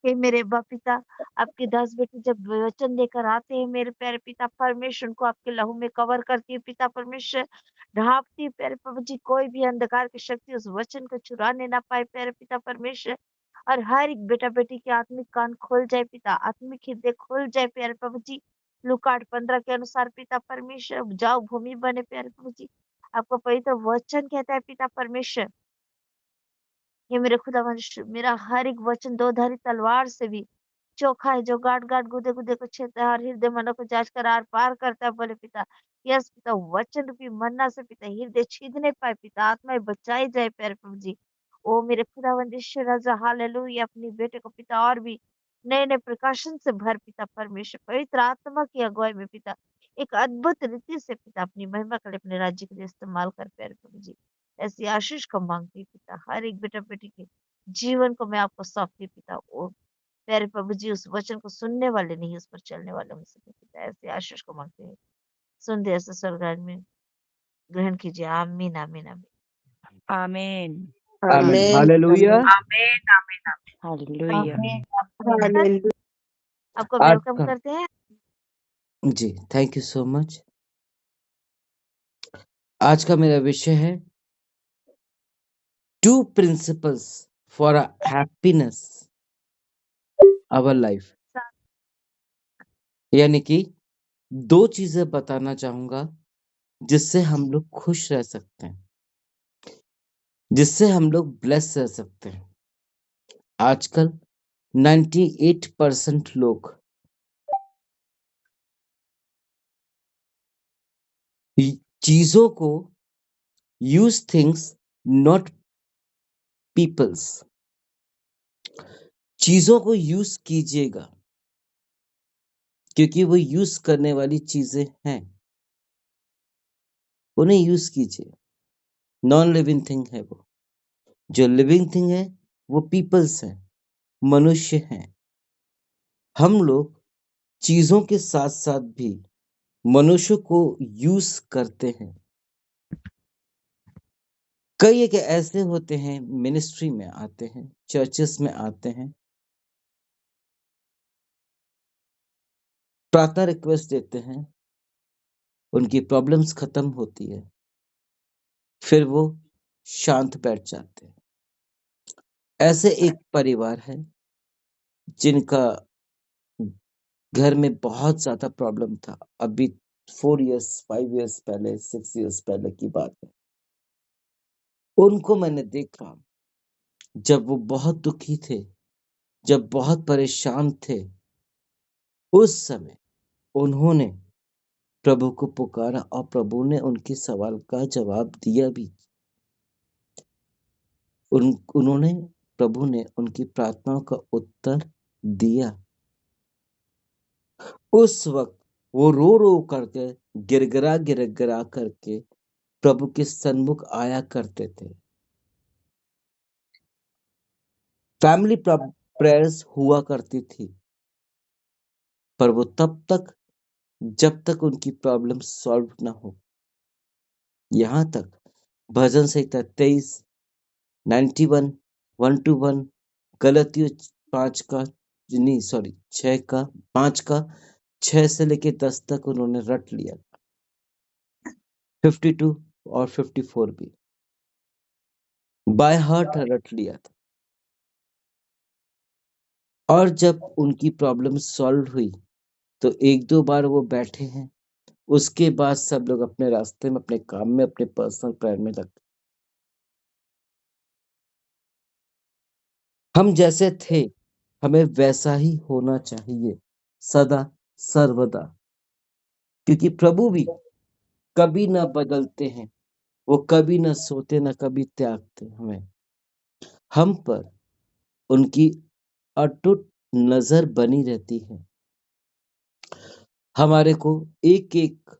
हे मेरे बा पिता, आपके दास बेटे जब वचन लेकर आते हैं मेरे प्यारे पिता परमेश्वर, उनको आपके लहू में कवर करती है पिता परमेश्वर, ढांपती है प्यारे प्रभु जी। कोई भी अंधकार की शक्ति उस वचन को चुराने ना पाए प्यारे पिता परमेश्वर। और हर एक बेटा बेटी के आत्मिक कान खोल जाए पिता, आत्मिक हृदय खोल जाए प्यारे प्रभु जी। लूका 8:15 के अनुसार पिता परमेश्वर उपजाऊ भूमि बने प्यारे प्रभु जी। आपका पवित्र वचन कहता है पिता परमेश्वर, ये मेरे खुदा मेरा हर एक वचन दो धारी तलवार से भी चोखा है, जो गाट गाट गुदे गुदे को छेदता है और हृदय मनो को जांच कर आर पार करता है। बोले पिता, यस पिता, वचन रूपी मन्ना से पिता हृदय छीदने पाए पिता, आत्माएं बचाई जाए प्यारे प्रभु जी। ओ मेरे खुदावंद राजा, हालेलुया। अपनी बेटे को पिता और भी नए नए प्रकाशन से भर पिता परमेश्वर, पवित्र आत्मा की अगुवाई में पिता एक अद्भुत रीति से पिता अपनी महिमा के लिए, अपने राज्य के लिए इस्तेमाल कर प्यारे प्रभु जी। ऐसी आशीष को मांगती पिता, हर एक बेटा बेटी के जीवन को मैं आपको सौंपती पिता। ओ प्यारे प्रभु जी, उस वचन को सुनने वाले नहीं, उस पर चलने वाले हो सके पिता, ऐसे आशीष को मांगते हैं। सुन दे ऐसे स्वर्ग में ग्रहण कीजिए। आमीन, आमीन, आमीन। आमीन। आमीन। आमेन। हालेलुया। आमीन, आमीन, आमीन। हालेलुया। आमीन, आमीन। हालेलुया। आपको आज वेलकम का करते हैं। जी, थैंक यू सो मच। आज का मेरा विषय है 2 principles for a happiness our life। यानी कि 2 चीजें बताना चाहूंगा जिससे हम लोग खुश रह सकते हैं, जिससे हम लोग ब्लेस रह सकते हैं। आजकल 98% लोग चीजों को यूज थिंग्स नॉट पीपल्स, चीजों को यूज कीजिएगा क्योंकि वो यूज करने वाली चीजें हैं, उन्हें यूज कीजिए। नॉन लिविंग थिंग है वो, जो लिविंग थिंग है वो पीपल्स है, मनुष्य हैं। हम लोग चीजों के साथ साथ भी मनुष्य को यूज करते हैं। कई एक ऐसे होते हैं मिनिस्ट्री में आते हैं, चर्चेस में आते हैं, प्रार्थना रिक्वेस्ट देते हैं, उनकी प्रॉब्लम्स खत्म होती है, फिर वो शांत बैठ जाते हैं। ऐसे एक परिवार है जिनका घर में बहुत ज्यादा प्रॉब्लम था। अभी 4 इयर्स 5 इयर्स पहले 6 इयर्स पहले की बात है। उनको मैंने देखा जब वो बहुत दुखी थे, जब बहुत परेशान थे, उस समय उन्होंने प्रभु को पुकारा और प्रभु ने उनके सवाल का जवाब दिया भी। उन्होंने प्रभु ने उनकी प्रार्थनाओं का उत्तर दिया। उस वक्त वो रो रो करके गिरगिरा करके प्रभु के सन्मुख आया करते थे। फैमिली प्रेयर्स हुआ करती थी, पर वो तब तक जब तक उनकी प्रॉब्लम सॉल्व ना हो। यहाँ तक भजन संहिता 23, 91, 1-1, गलतियों 5 का नहीं सॉरी 6 का 5 का 6 से लेके 10 तक उन्होंने रट लिया। 52 और 54 भी बाय हार्ट रट लिया था। और जब उनकी प्रॉब्लम सॉल्व हुई तो 1-2 बार वो बैठे हैं, उसके बाद सब लोग अपने रास्ते में, अपने काम में, अपने पर्सनल प्रेयर में लग गए। हम जैसे थे हमें वैसा ही होना चाहिए सदा सर्वदा, क्योंकि प्रभु भी कभी ना बदलते हैं, वो कभी ना सोते ना कभी त्यागते हमें। हम पर उनकी अटूट नजर बनी रहती है। हमारे को एक एक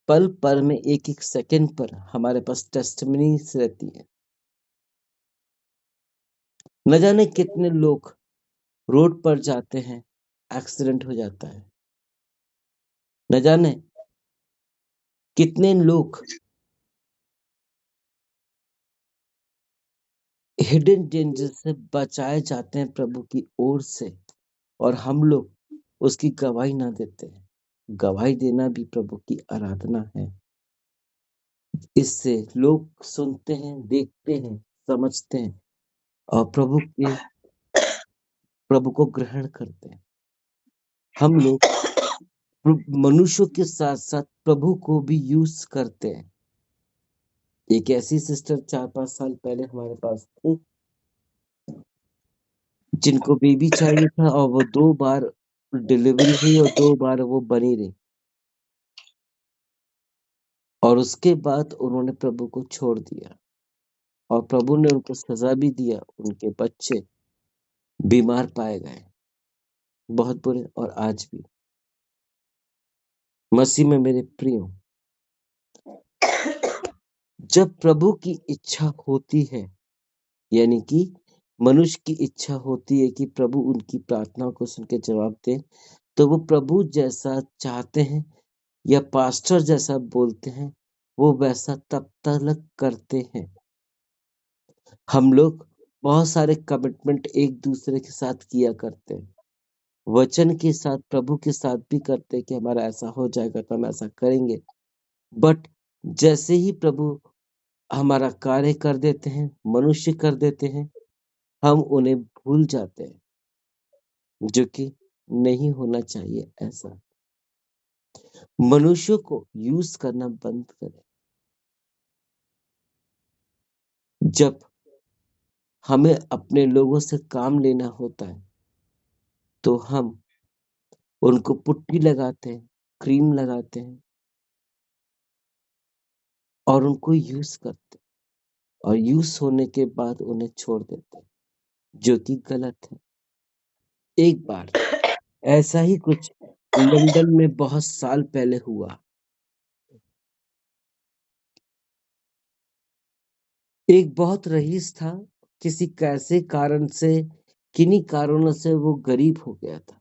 पल पर में, एक एक सेकंड पर हमारे पास टेस्टिमनीज रहती है। न जाने कितने लोग रोड पर जाते हैं, एक्सीडेंट हो जाता है। न जाने कितने लोग हिडन डेंजर से बचाए जाते हैं प्रभु की ओर से, और हम लोग उसकी गवाही ना देते हैं। गवाही देना भी प्रभु की आराधना है। इससे लोग सुनते हैं, देखते हैं, समझते हैं और प्रभु को ग्रहण करते हैं। हम लोग मनुष्यों के साथ साथ प्रभु को भी यूज करते हैं। एक ऐसी सिस्टर 4-5 साल पहले हमारे पास थी जिनको बेबी चाहिए था, और वो 2 बार डिलीवरी हुई और 2 बार वो बनी रही, और उसके बाद उन्होंने प्रभु को छोड़ दिया और प्रभु ने उनको सजा भी दिया। उनके बच्चे बीमार पाए गए, बहुत बुरे, और आज भी। मसीह में मेरे प्रियो, जब प्रभु की इच्छा होती है, यानी कि मनुष्य की इच्छा होती है कि प्रभु उनकी प्रार्थनाओं को सुन के जवाब दे, तो वो प्रभु जैसा चाहते हैं या पास्टर जैसा बोलते हैं, वो वैसा तब तक करते हैं। हम लोग बहुत सारे कमिटमेंट एक दूसरे के साथ किया करते हैं, वचन के साथ, प्रभु के साथ भी करते हैं कि हमारा ऐसा हो जाएगा तो हम ऐसा करेंगे। बट जैसे ही प्रभु हमारा कार्य कर देते हैं, मनुष्य कर देते हैं, हम उन्हें भूल जाते हैं, जो कि नहीं होना चाहिए। ऐसा मनुष्यों को यूज करना बंद करें। जब हमें अपने लोगों से काम लेना होता है तो हम उनको पुट्टी लगाते हैं, क्रीम लगाते हैं और उनको यूज करते हैं और यूज होने के बाद उन्हें छोड़ देते हैं, जो कि गलत है। एक बार ऐसा ही कुछ लंदन में बहुत साल पहले हुआ। एक बहुत रईस था, किसी कैसे कारण से, किन्हीं कारणों से वो गरीब हो गया था।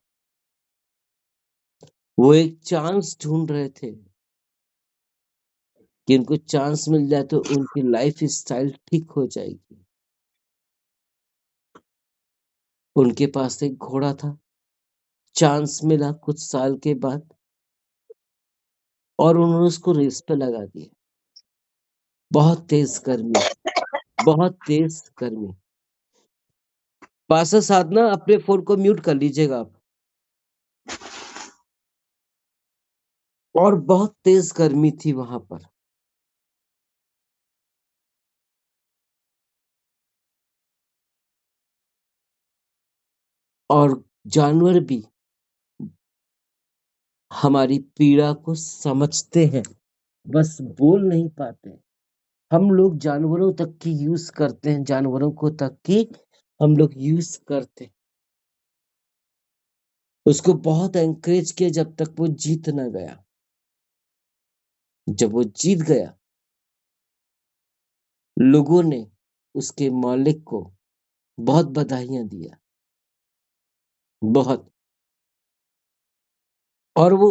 वो एक चांस ढूंढ रहे थे कि उनको चांस मिल जाए तो उनकी लाइफ स्टाइल ठीक हो जाएगी। उनके पास एक घोड़ा था, चांस मिला कुछ साल के बाद और उन्होंने उसको रेस पे लगा दिया। बहुत तेज गर्मी, बहुत तेज गर्मी। पास्टर साधना, अपने फोन को म्यूट कर लीजिएगा आप। और बहुत तेज गर्मी थी वहां पर। और जानवर भी हमारी पीड़ा को समझते हैं, बस बोल नहीं पाते। हम लोग जानवरों तक की यूज करते हैं, जानवरों को तक की हम लोग यूज करते हैं। उसको बहुत एनकरेज किया जब तक वो जीत ना गया। जब वो जीत गया, लोगों ने उसके मालिक को बहुत बधाइयां दिया, बहुत। और वो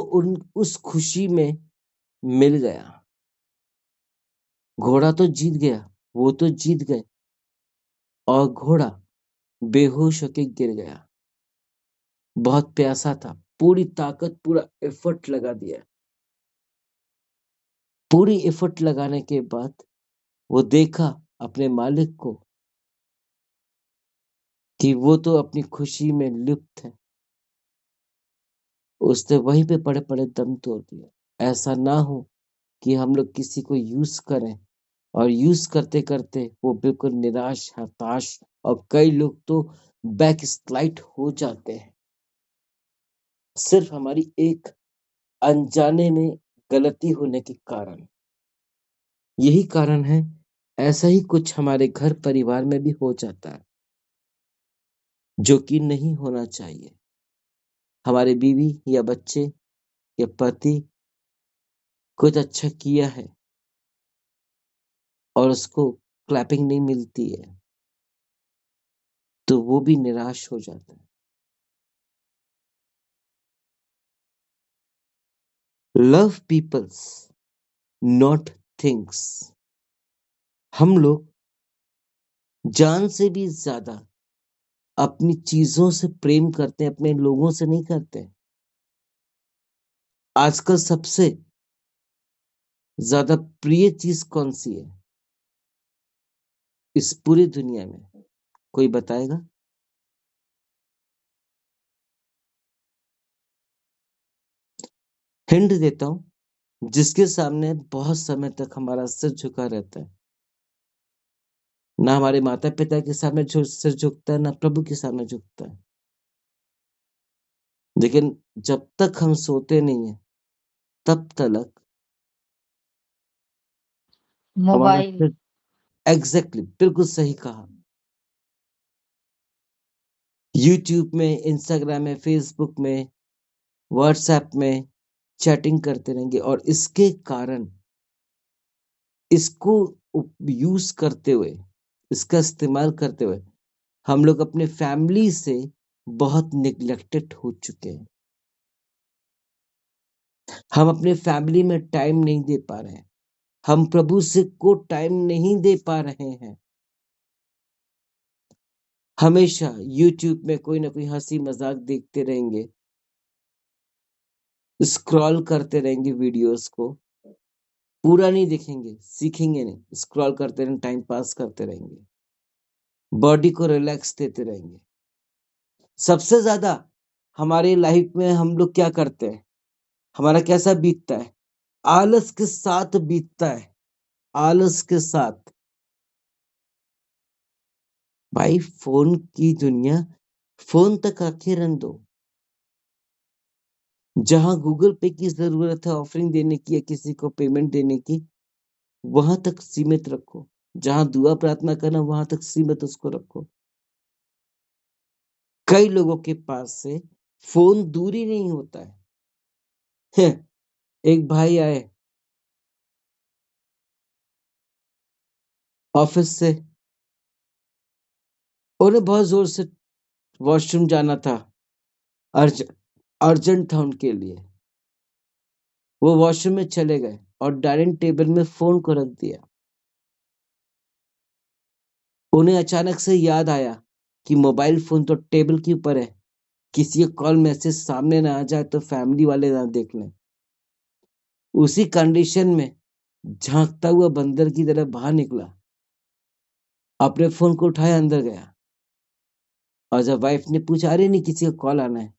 उस खुशी में मिल गया। घोड़ा तो जीत गया, वो तो जीत गए और घोड़ा बेहोश होके गिर गया। बहुत प्यासा था, पूरी ताकत, पूरा एफर्ट लगा दिया। पूरी एफर्ट लगाने के बाद वो देखा अपने मालिक को कि वो तो अपनी खुशी में लिप्त है। उसने वहीं पे पड़े पड़े दम तोड़ दिया। ऐसा ना हो कि हम लोग किसी को यूज करें और यूज करते करते वो बिल्कुल निराश, हताश और कई लोग तो बैक स्लाइड हो जाते हैं, सिर्फ हमारी एक अनजाने में गलती होने के कारण। यही कारण है, ऐसा ही कुछ हमारे घर परिवार में भी हो जाता है, जो कि नहीं होना चाहिए। हमारे बीवी या बच्चे या पति कुछ अच्छा किया है और उसको क्लैपिंग नहीं मिलती है तो वो भी निराश हो जाता है। Love peoples, not things. हम लोग जान से भी ज्यादा अपनी चीजों से प्रेम करते हैं, अपने लोगों से नहीं करते। आजकल सबसे ज्यादा प्रिय चीज कौन सी है इस पूरी दुनिया में? कोई बताएगा? हिंट देता हूं, जिसके सामने बहुत समय तक हमारा सिर झुका रहता है। ना हमारे माता पिता के सामने सिर झुकता है, ना प्रभु के सामने झुकता है। लेकिन जब तक हम सोते नहीं है तब तक हमारा मोबाइल। सिर, एग्जैक्टली, बिल्कुल सही कहा। यूट्यूब में, इंस्टाग्राम में, फेसबुक में, व्हाट्सएप में चैटिंग करते रहेंगे और इसके कारण, इसको यूज करते हुए, इसका इस्तेमाल करते हुए हम लोग अपने फैमिली से बहुत निग्लेक्टेड हो चुके हैं। हम अपने फैमिली में टाइम नहीं दे पा रहे हैं, हम प्रभु से को टाइम नहीं दे पा रहे हैं। हमेशा यूट्यूब में कोई ना कोई हंसी मजाक देखते रहेंगे, स्क्रॉल करते रहेंगे वीडियोस को, पूरा नहीं देखेंगे, सीखेंगे नहीं, स्क्रॉल करते रहेंगे, टाइम पास करते रहेंगे, बॉडी को रिलैक्स देते रहेंगे। सबसे ज्यादा हमारे लाइफ में हम लोग क्या करते हैं, हमारा कैसा बीतता है? आलस के साथ बीतता है, आलस के साथ। भाई फ़ोन की दुनिया फ़ोन तक आके रहने दो। जहाँ गूगल पे की ज़रूरत है ऑफरिंग देने की या किसी को पेमेंट देने की, वहाँ तक सीमित रखो। जहाँ दुआ प्रार्थना करना वहाँ तक सीमित उसको रखो। कई लोगों के पास से फ़ोन दूर ही नहीं होता है। एक भाई आए ऑफिस से, उन्हें बहुत ज़ोर से वॉशरूम जाना था, अर्जेंट था उनके लिए। वो वॉशरूम में चले गए और डाइनिंग टेबल में फ़ोन को रख दिया। उन्हें अचानक से याद आया कि मोबाइल फ़ोन तो टेबल के ऊपर है, किसी का कॉल मैसेज सामने ना आ जाए तो फैमिली वाले ना देख लें। उसी कंडीशन में झांकता हुआ बंदर की तरह बाहर निकला, अपने फ़ोन को उठाया, अंदर गया और जब वाइफ ने पूछा, अरे नहीं किसी का कॉल आना है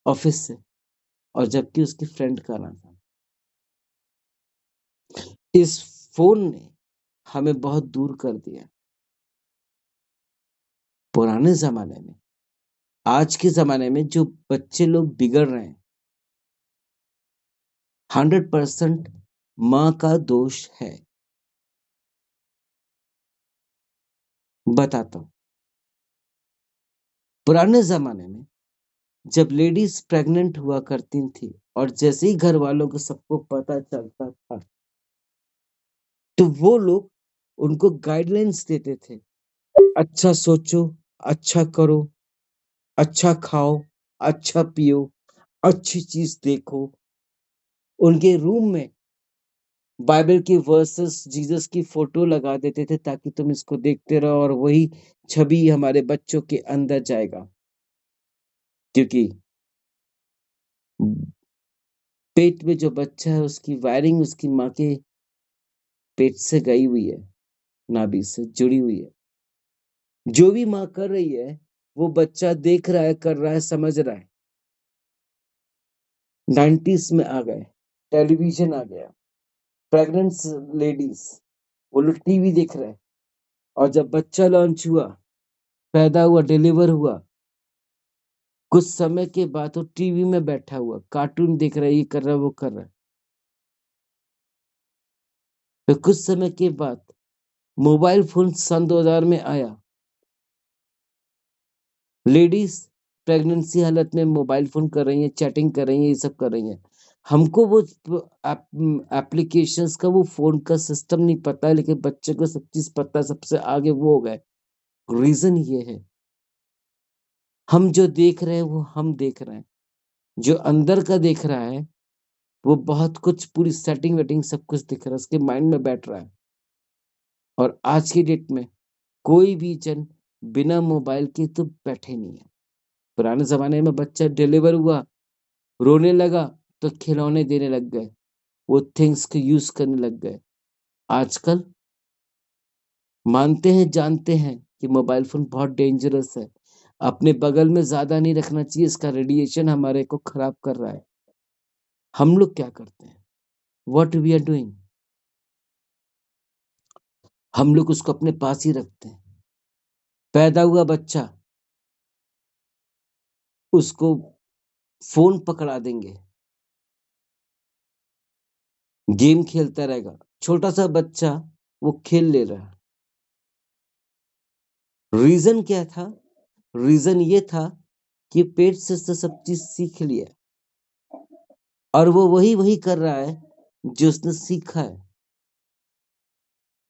ऑफिस से, और जबकि उसकी फ्रेंड का आना था। इस फ़ोन ने हमें बहुत दूर कर दिया। पुराने ज़माने में, आज के ज़माने में जो बच्चे लोग बिगड़ रहे हैं, 100% माँ का दोष है। बताता हूँ। पुराने ज़माने में जब लेडीज़ प्रेग्नेंट हुआ करती थी और जैसे ही घर वालों को सबको पता चलता था, तो वो लोग उनको गाइडलाइंस देते थे। अच्छा सोचो, अच्छा करो, अच्छा खाओ, अच्छा पियो, अच्छी चीज़ देखो। उनके रूम में बाइबल के वर्सेस, जीसस की फोटो लगा देते थे ताकि तुम इसको देखते रहो और वही छवि हमारे बच्चों के अंदर जाएगा। क्योंकि पेट में जो बच्चा है उसकी वायरिंग उसकी माँ के पेट से गई हुई है, नाभि से जुड़ी हुई है। जो भी माँ कर रही है वो बच्चा देख रहा है, कर रहा है, समझ रहा है। 90s में आ गए, टेलीविजन आ गया, प्रेग्नेंट लेडीज वो लोग टीवी देख रहे हैं और जब बच्चा लॉन्च हुआ, पैदा हुआ, डिलीवर हुआ, कुछ समय के बाद वो टीवी में बैठा हुआ कार्टून देख रहा है, ये कर रहा है, वो कर रहा है। फिर कुछ समय के बाद मोबाइल फोन सन 2000 में आया। लेडीज प्रेगनेंसी हालत में मोबाइल फोन कर रही हैं, चैटिंग कर रही हैं, ये सब कर रही हैं। हमको वो एप्लीकेशंस का, वो फोन का सिस्टम नहीं पता है, लेकिन बच्चे को सब चीज पता है, सबसे आगे वो हो गए। रीजन ये है, हम जो देख रहे हैं वो हम देख रहे हैं। जो अंदर का देख रहा है वो बहुत कुछ, पूरी सेटिंग वेटिंग सब कुछ दिख रहा है, उसके माइंड में बैठ रहा है। और आज की डेट में कोई भी जन बिना मोबाइल के तो बैठे नहीं है। पुराने जमाने में बच्चा डिलीवर हुआ, रोने लगा तो खिलौने देने लग गए, वो थिंग्स को यूज करने लग गए। आजकल मानते हैं, जानते हैं कि मोबाइल फोन बहुत डेंजरस है, अपने बगल में ज्यादा नहीं रखना चाहिए, इसका रेडिएशन हमारे को खराब कर रहा है। हम लोग क्या करते हैं? What we are doing? हम लोग उसको अपने पास ही रखते हैं। पैदा हुआ बच्चा, उसको फोन पकड़ा देंगे, गेम खेलता रहेगा। छोटा सा बच्चा वो खेल ले रहा है। रीजन क्या था? रीजन ये था कि पेट से तो सब चीज सीख लिया और वो वही कर रहा है जो उसने सीखा है।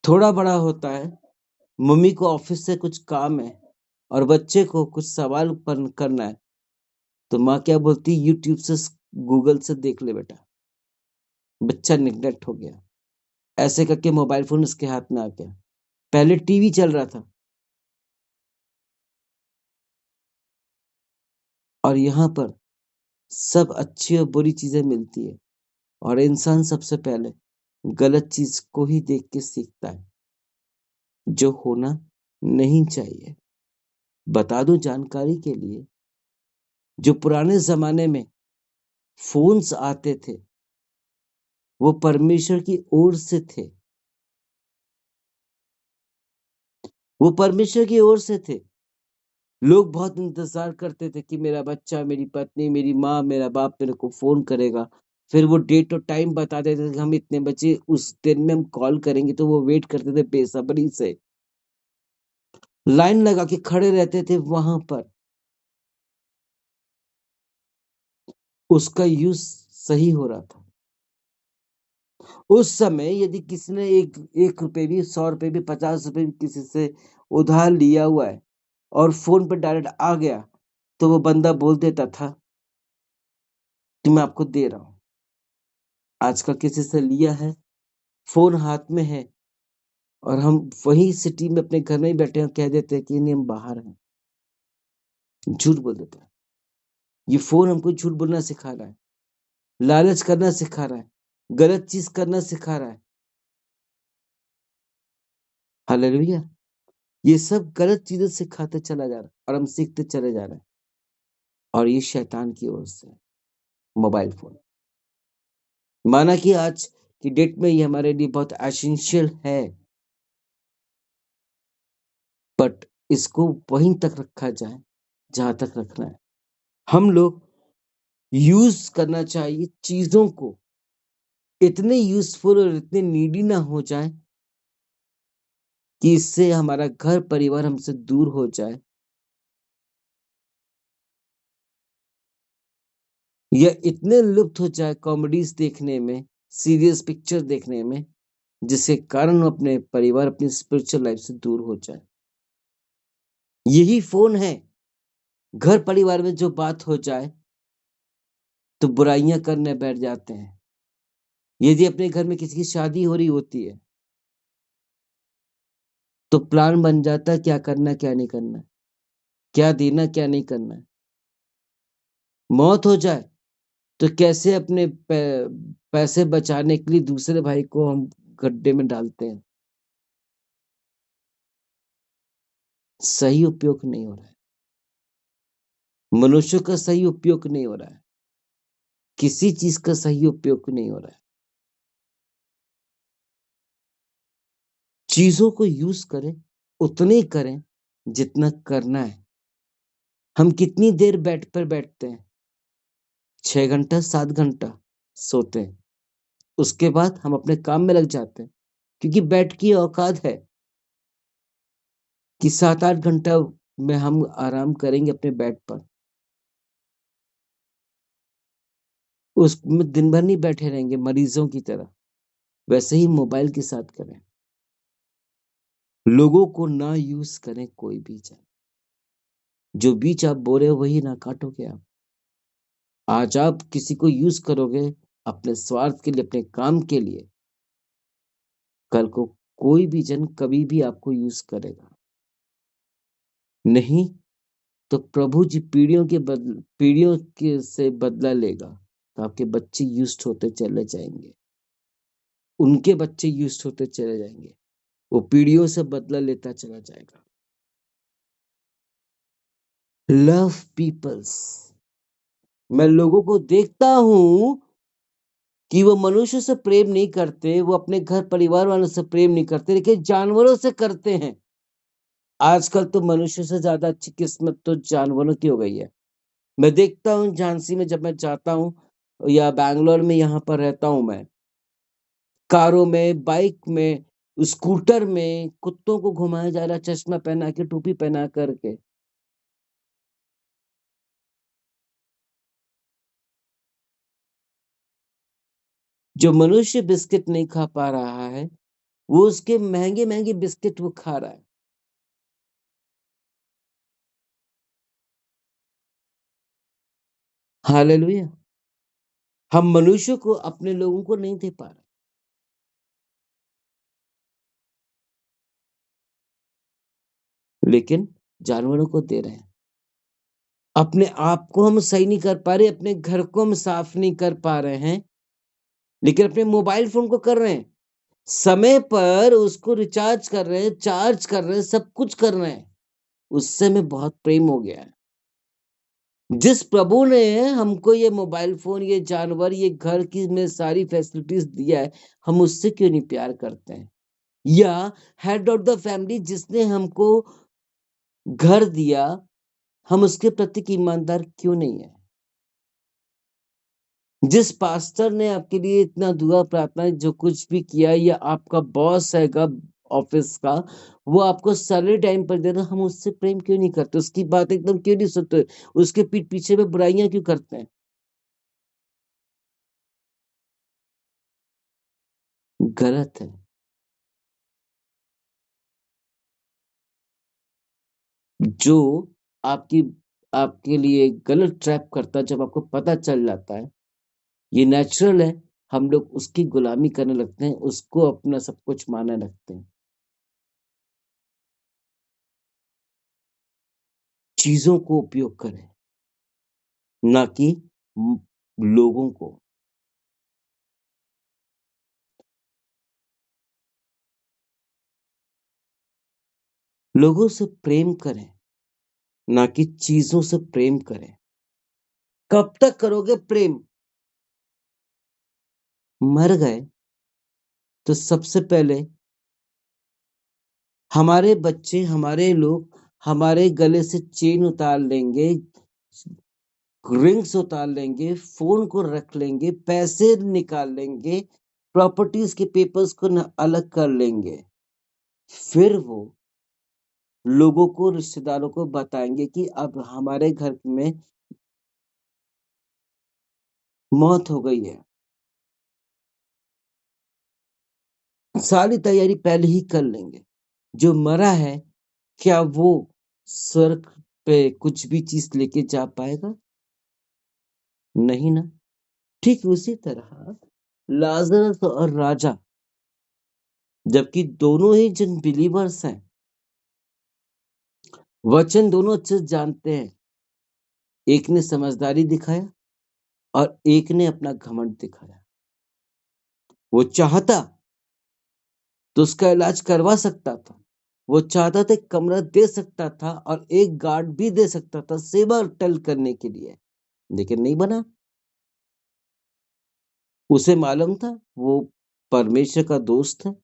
थोड़ा बड़ा होता है, मम्मी को ऑफिस से कुछ काम है और बच्चे को कुछ सवाल करना है, तो माँ क्या बोलती, यूट्यूब से, गूगल से देख ले बेटा। बच्चा निग्लेक्ट हो गया। ऐसे करके मोबाइल फोन उसके हाथ में आ गया। पहले टीवी चल रहा था और यहाँ पर सब अच्छी और बुरी चीजें मिलती है और इंसान सबसे पहले गलत चीज को ही देख के सीखता है, जो होना नहीं चाहिए। बता दूं जानकारी के लिए, जो पुराने जमाने में फोन्स आते थे वो परमेश्वर की ओर से थे। वो परमेश्वर की ओर से थे। लोग बहुत इंतजार करते थे कि मेरा बच्चा, मेरी पत्नी, मेरी माँ, मेरा बाप मेरे को फोन करेगा। फिर वो डेट और टाइम बता देते थे कि हम इतने बजे उस दिन में हम कॉल करेंगे, तो वो वेट करते थे बेसब्री से, लाइन लगा के खड़े रहते थे वहां पर। उसका यूज सही हो रहा था। उस समय यदि किसी ने एक रुपए भी, 100 रुपए भी, 50 रुपए भी किसी से उधार लिया हुआ है और फोन पर डायरेक्ट आ गया, तो वो बंदा बोल देता था कि मैं आपको दे रहा हूं। आजकल किसी से लिया है, फोन हाथ में है, और हम वही सिटी में अपने घर में ही बैठे हैं, कह देते हैं कि नहीं हम बाहर हैं। झूठ बोल देते हैं। ये फोन हमको झूठ बोलना सिखा रहा है, लालच करना सिखा रहा है, गलत चीज करना सिखा रहा है। हालेलुया। ये सब गलत चीजें सिखाते चला जा रहा है और हम सीखते चले जा रहे हैं। और ये शैतान की ओर से मोबाइल फोन, माना कि आज की डेट में ये हमारे लिए बहुत एसेंशियल है, बट इसको वहीं तक रखा जाए जहां तक रखना है। हम लोग यूज करना चाहिए चीजों को, इतने यूजफुल और इतने नीडी ना हो जाए कि इससे हमारा घर परिवार हमसे दूर हो जाए, या इतने लुप्त हो जाए कॉमेडीज देखने में, सीरियस पिक्चर देखने में, जिसके कारण हम अपने परिवार, अपनी स्पिरिचुअल लाइफ से दूर हो जाए। यही फोन है। घर परिवार में जो बात हो जाए तो बुराइयां करने बैठ जाते हैं। यदि अपने घर में किसी की शादी हो रही होती है तो प्लान बन जाता है क्या करना क्या नहीं करना, क्या देना क्या नहीं करना है। मौत हो जाए तो कैसे अपने पैसे बचाने के लिए दूसरे भाई को हम गड्ढे में डालते हैं। सही उपयोग नहीं हो रहा है, मनुष्य का सही उपयोग नहीं हो रहा है, किसी चीज का सही उपयोग नहीं हो रहा है। चीजों को यूज करें, उतने ही करें जितना करना है। हम कितनी देर बेड पर बैठते हैं? 6 घंटा 7 घंटा सोते हैं। उसके बाद हम अपने काम में लग जाते हैं, क्योंकि बेड की औकात है कि 7-8 घंटा में हम आराम करेंगे अपने बेड पर। उसमें दिन भर नहीं बैठे रहेंगे मरीजों की तरह। वैसे ही मोबाइल के साथ करें। लोगों को ना यूज करें कोई बीज। जो बीज आप बो रहे हो वही ना काटोगे आप। आज आप किसी को यूज करोगे अपने स्वार्थ के लिए, अपने काम के लिए, कल को कोई भी जन कभी भी आपको यूज करेगा नहीं, तो प्रभु जी पीढ़ियों के से बदला लेगा। तो आपके बच्चे यूज्ड होते चले जाएंगे, उनके बच्चे यूज्ड होते चले जाएंगे, वो पीढ़ियों से बदला लेता चला जाएगा। Love peoples. मैं लोगों को देखता हूं कि वो मनुष्य से प्रेम नहीं करते, वो अपने घर परिवार वालों से प्रेम नहीं करते, लेकिन जानवरों से करते हैं। आजकल तो मनुष्य से ज्यादा अच्छी किस्मत तो जानवरों की हो गई है। मैं देखता हूँ झांसी में जब मैं जाता हूँ, या बैंगलोर में, यहाँ पर रहता हूँ मैं, कारों में, बाइक में, स्कूटर में कुत्तों को घुमाया जा रहा है, चश्मा पहना के, टोपी पहना करके। जो मनुष्य बिस्किट नहीं खा पा रहा है, वो उसके महंगे महंगे बिस्किट वो खा रहा है। हालेलुया। हम मनुष्य को, अपने लोगों को नहीं दे पा रहे, लेकिन जानवरों को दे रहे हैं। अपने आप को हम सही नहीं कर पा रहे, अपने घर को हम साफ नहीं कर पा रहे हैं, लेकिन अपने मोबाइल फोन को कर रहे हैं। समय पर उसको रिचार्ज कर रहे हैं, चार्ज कर रहे हैं, सब कुछ कर रहे हैं। उससे हमें बहुत प्रेम हो गया है। जिस प्रभु ने हमको ये मोबाइल फोन, ये जानवर, ये घर की में सारी फैसिलिटीज दिया है, हम उससे क्यों नहीं प्यार करते हैं? या हेड ऑफ द फैमिली जिसने हमको घर दिया, हम उसके प्रति ईमानदार क्यों नहीं है? जिस पास्टर ने आपके लिए इतना दुआ प्रार्थना जो कुछ भी किया, या आपका बॉस हैगा ऑफिस का, वो आपको सैलरी टाइम पर दे रहा, हम उससे प्रेम क्यों नहीं करते? उसकी बात एकदम क्यों नहीं सुनते? उसके पीठ पीछे में बुराइयां क्यों करते हैं? गलत है। जो आपकी आपके लिए गलत ट्रैप करता है, जब आपको पता चल जाता है, ये नेचुरल है, हम लोग उसकी गुलामी करने लगते हैं, उसको अपना सब कुछ मानने लगते हैं। चीजों को उपयोग करें, ना कि लोगों को। लोगों से प्रेम करें, ना कि चीजों से प्रेम करें। कब तक करोगे प्रेम? मर गए तो सबसे पहले हमारे बच्चे, हमारे लोग हमारे गले से चेन उतार लेंगे, रिंग्स उतार लेंगे, फोन को रख लेंगे, पैसे निकाल लेंगे, प्रॉपर्टीज के पेपर्स को अलग कर लेंगे। फिर वो लोगों को, रिश्तेदारों को बताएंगे कि अब हमारे घर में मौत हो गई है। सारी तैयारी पहले ही कर लेंगे। जो मरा है, क्या वो स्वर्ग पे कुछ भी चीज लेके जा पाएगा? नहीं ना। ठीक उसी तरह लाजरस और राजा, जबकि दोनों ही जिन बिलीवर्स हैं, वचन दोनों अच्छे से जानते हैं, एक ने समझदारी दिखाया और एक ने अपना घमंड दिखाया। वो चाहता तो उसका इलाज करवा सकता था, वो चाहता था एक कमरा दे सकता था और एक गार्ड भी दे सकता था सेवा टल करने के लिए, लेकिन नहीं बना। उसे मालूम था वो परमेश्वर का दोस्त है,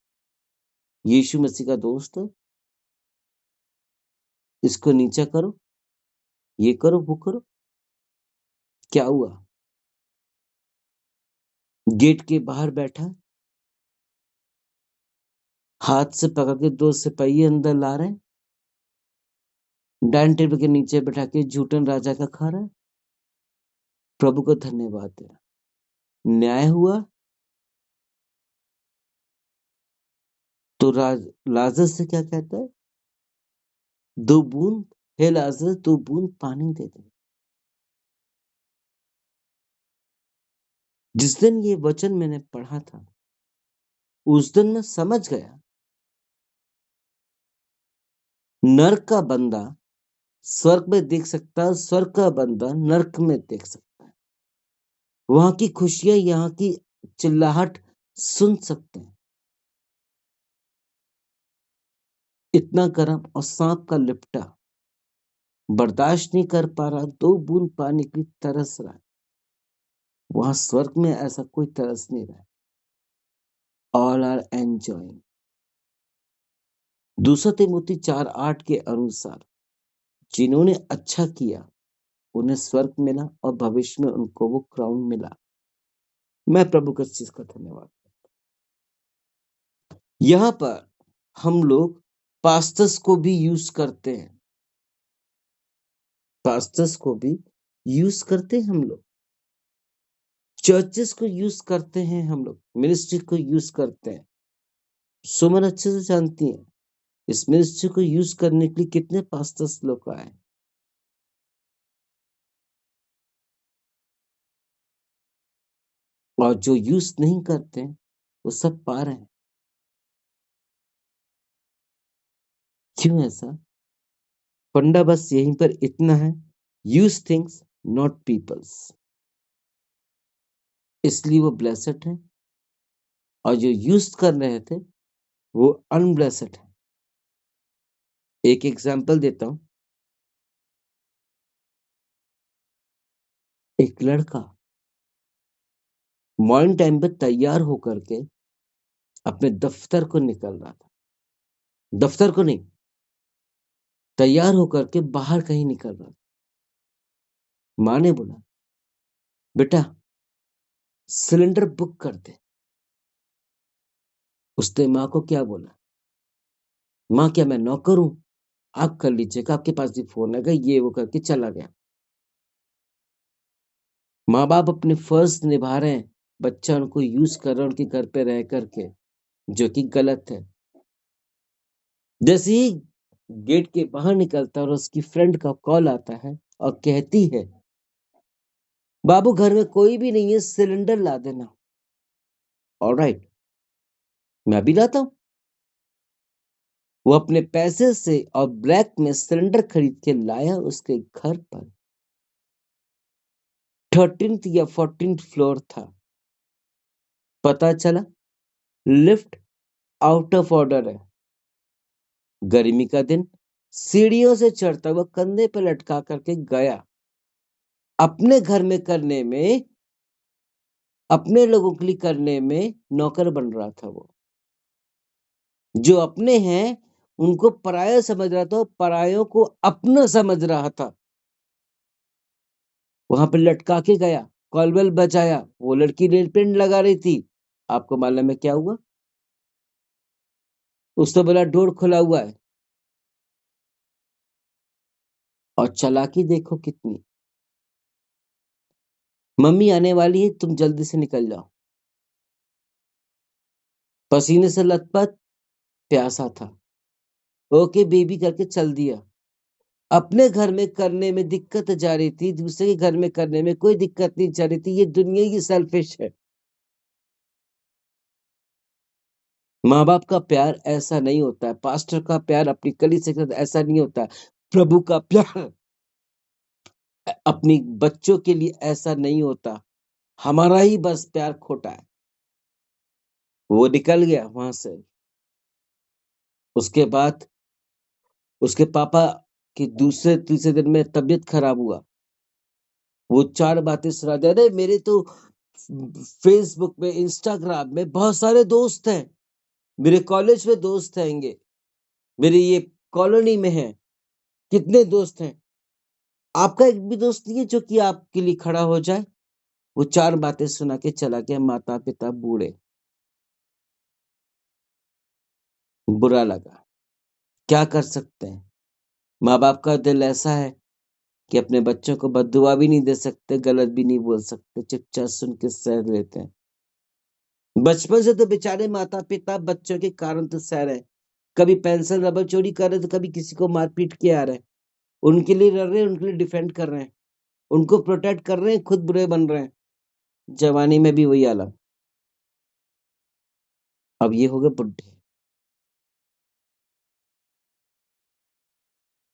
यीशु मसीह का दोस्त है। इसको नीचा करो, ये करो, वो करो। क्या हुआ? गेट के बाहर बैठा, हाथ से पकड़ के 2 सिपाही अंदर ला रहे हैं, डाइनिंग टेबल के नीचे बैठा के झूठन राजा का खा रहा है। प्रभु को धन्यवाद दे रहा। न्याय हुआ तो लाजर से क्या कहता है? 2 बूंद, हे लाजर 2 बूंद पानी दे दे। जिस दिन ये वचन मैंने पढ़ा था, उस दिन मैं समझ गया, नरक का बंदा स्वर्ग में देख सकता है, स्वर्ग का बंदा नरक में देख सकता है। वहां की खुशियां, यहाँ की चिल्लाहट सुन सकते हैं। इतना गर्म और सांप का लिपटा बर्दाश्त नहीं कर पा रहा, 2 बूंद पानी की तरस रहा है। वहां स्वर्ग में ऐसा कोई तरस नहीं रहा है। All are enjoying. 2 तिमोथी 4:8 के अनुसार जिन्होंने अच्छा किया उन्हें स्वर्ग मिला और भविष्य में उनको वो क्राउन मिला। मैं प्रभु का इस चीज का धन्यवाद। यहाँ पर हम लोग पास्टर्स को भी यूज करते हैं, पास्टर्स को भी यूज करते हैं हम लोग, चर्चेस को यूज करते हैं हम लोग, मिनिस्ट्री को यूज करते हैं। सुमन अच्छे से जानती हैं इस मिनिस्ट्री को यूज करने के लिए कितने पास्टर्स लोग आए, और जो यूज नहीं करते हैं वो सब पा रहे हैं। क्यों ऐसा? फंडा बस यहीं पर इतना है, यूज थिंग्स नॉट पीपल्स, इसलिए वो ब्लेसड है, और जो यूज कर रहे थे वो अनब्लेसड है। एक एग्जांपल देता हूं। एक लड़का मॉर्निंग टाइम पे तैयार होकर के अपने दफ्तर को निकल रहा था। दफ्तर को नहीं, तैयार होकर के बाहर कहीं निकल रहा था। माँ ने बोला, बेटा सिलेंडर बुक कर दे। उसने माँ को क्या बोला, माँ क्या मैं नौकर हूं, आप कर लीजिएगा, आपके पास भी फोन है, ये वो करके चला गया। माँ बाप अपने फर्ज निभा रहे हैं, बच्चा उनको यूज कर रहा है उनके घर पे रह करके, जो कि गलत है। जैसे ही गेट के बाहर निकलता है और उसकी फ्रेंड का कॉल आता है और कहती है, बाबू घर में कोई भी नहीं है, सिलेंडर ला देना। ऑलराइट, मैं अभी लाता हूं। वो अपने पैसे से और ब्लैक में सिलेंडर खरीद के लाया उसके घर पर। 13th या 14th फ्लोर था। पता चला लिफ्ट आउट ऑफ ऑर्डर है। गर्मी का दिन, सीढ़ियों से चढ़ता हुआ कंधे पर लटका करके गया। अपने घर में करने में, अपने लोगों के लिए करने में नौकर बन रहा था वो। जो अपने हैं उनको पराया समझ रहा था, परायों को अपना समझ रहा था। वहां पे लटका के गया, कॉल बेल बजाया, वो लड़की नेल पेंट लगा रही थी। आपको मालूम है क्या हुआ? उसने बोला डोर खुला हुआ है। और चालाकी देखो कितनी, मम्मी आने वाली है, तुम जल्दी से निकल जाओ। पसीने से लथपथ, प्यासा था, ओके बेबी करके चल दिया। अपने घर में करने में दिक्कत जा रही थी, दूसरे के घर में करने में कोई दिक्कत नहीं जा रही थी। ये दुनिया ही सेल्फिश है। माँ बाप का प्यार ऐसा नहीं होता है, पास्टर का प्यार अपनी कलीसिया के साथ ऐसा नहीं होता है, प्रभु का प्यार अपनी बच्चों के लिए ऐसा नहीं होता। हमारा ही बस प्यार खोटा है। वो निकल गया वहां से। उसके बाद उसके पापा की दूसरे तीसरे दिन में तबीयत खराब हुआ। वो 4 बातें सुना दे, अरे मेरे तो फेसबुक में, इंस्टाग्राम में बहुत सारे दोस्त हैं, मेरे कॉलेज में दोस्त हैंगे, मेरे ये कॉलोनी में है, कितने दोस्त हैं, आपका एक भी दोस्त नहीं है जो कि आपके लिए खड़ा हो जाए। वो 4 बातें सुना के चला गया। माता पिता बूढ़े, बुरा लगा। क्या कर सकते हैं, माँ बाप का दिल ऐसा है कि अपने बच्चों को बद्दुआ भी नहीं दे सकते, गलत भी नहीं बोल सकते, चुपचाप सुन के सह लेते हैं। बचपन से तो बेचारे माता पिता बच्चों के कारण तो सह रहे हैं। कभी पेंसिल रबर चोरी कर रहे, तो कभी किसी को मार पीट के आ रहे हैं। उनके लिए लड़ रहे हैं, उनके लिए डिफेंड कर रहे हैं, उनको प्रोटेक्ट कर रहे हैं, खुद बुरे बन रहे हैं। जवानी में भी वही आलम। अब ये हो गए बुढ़े।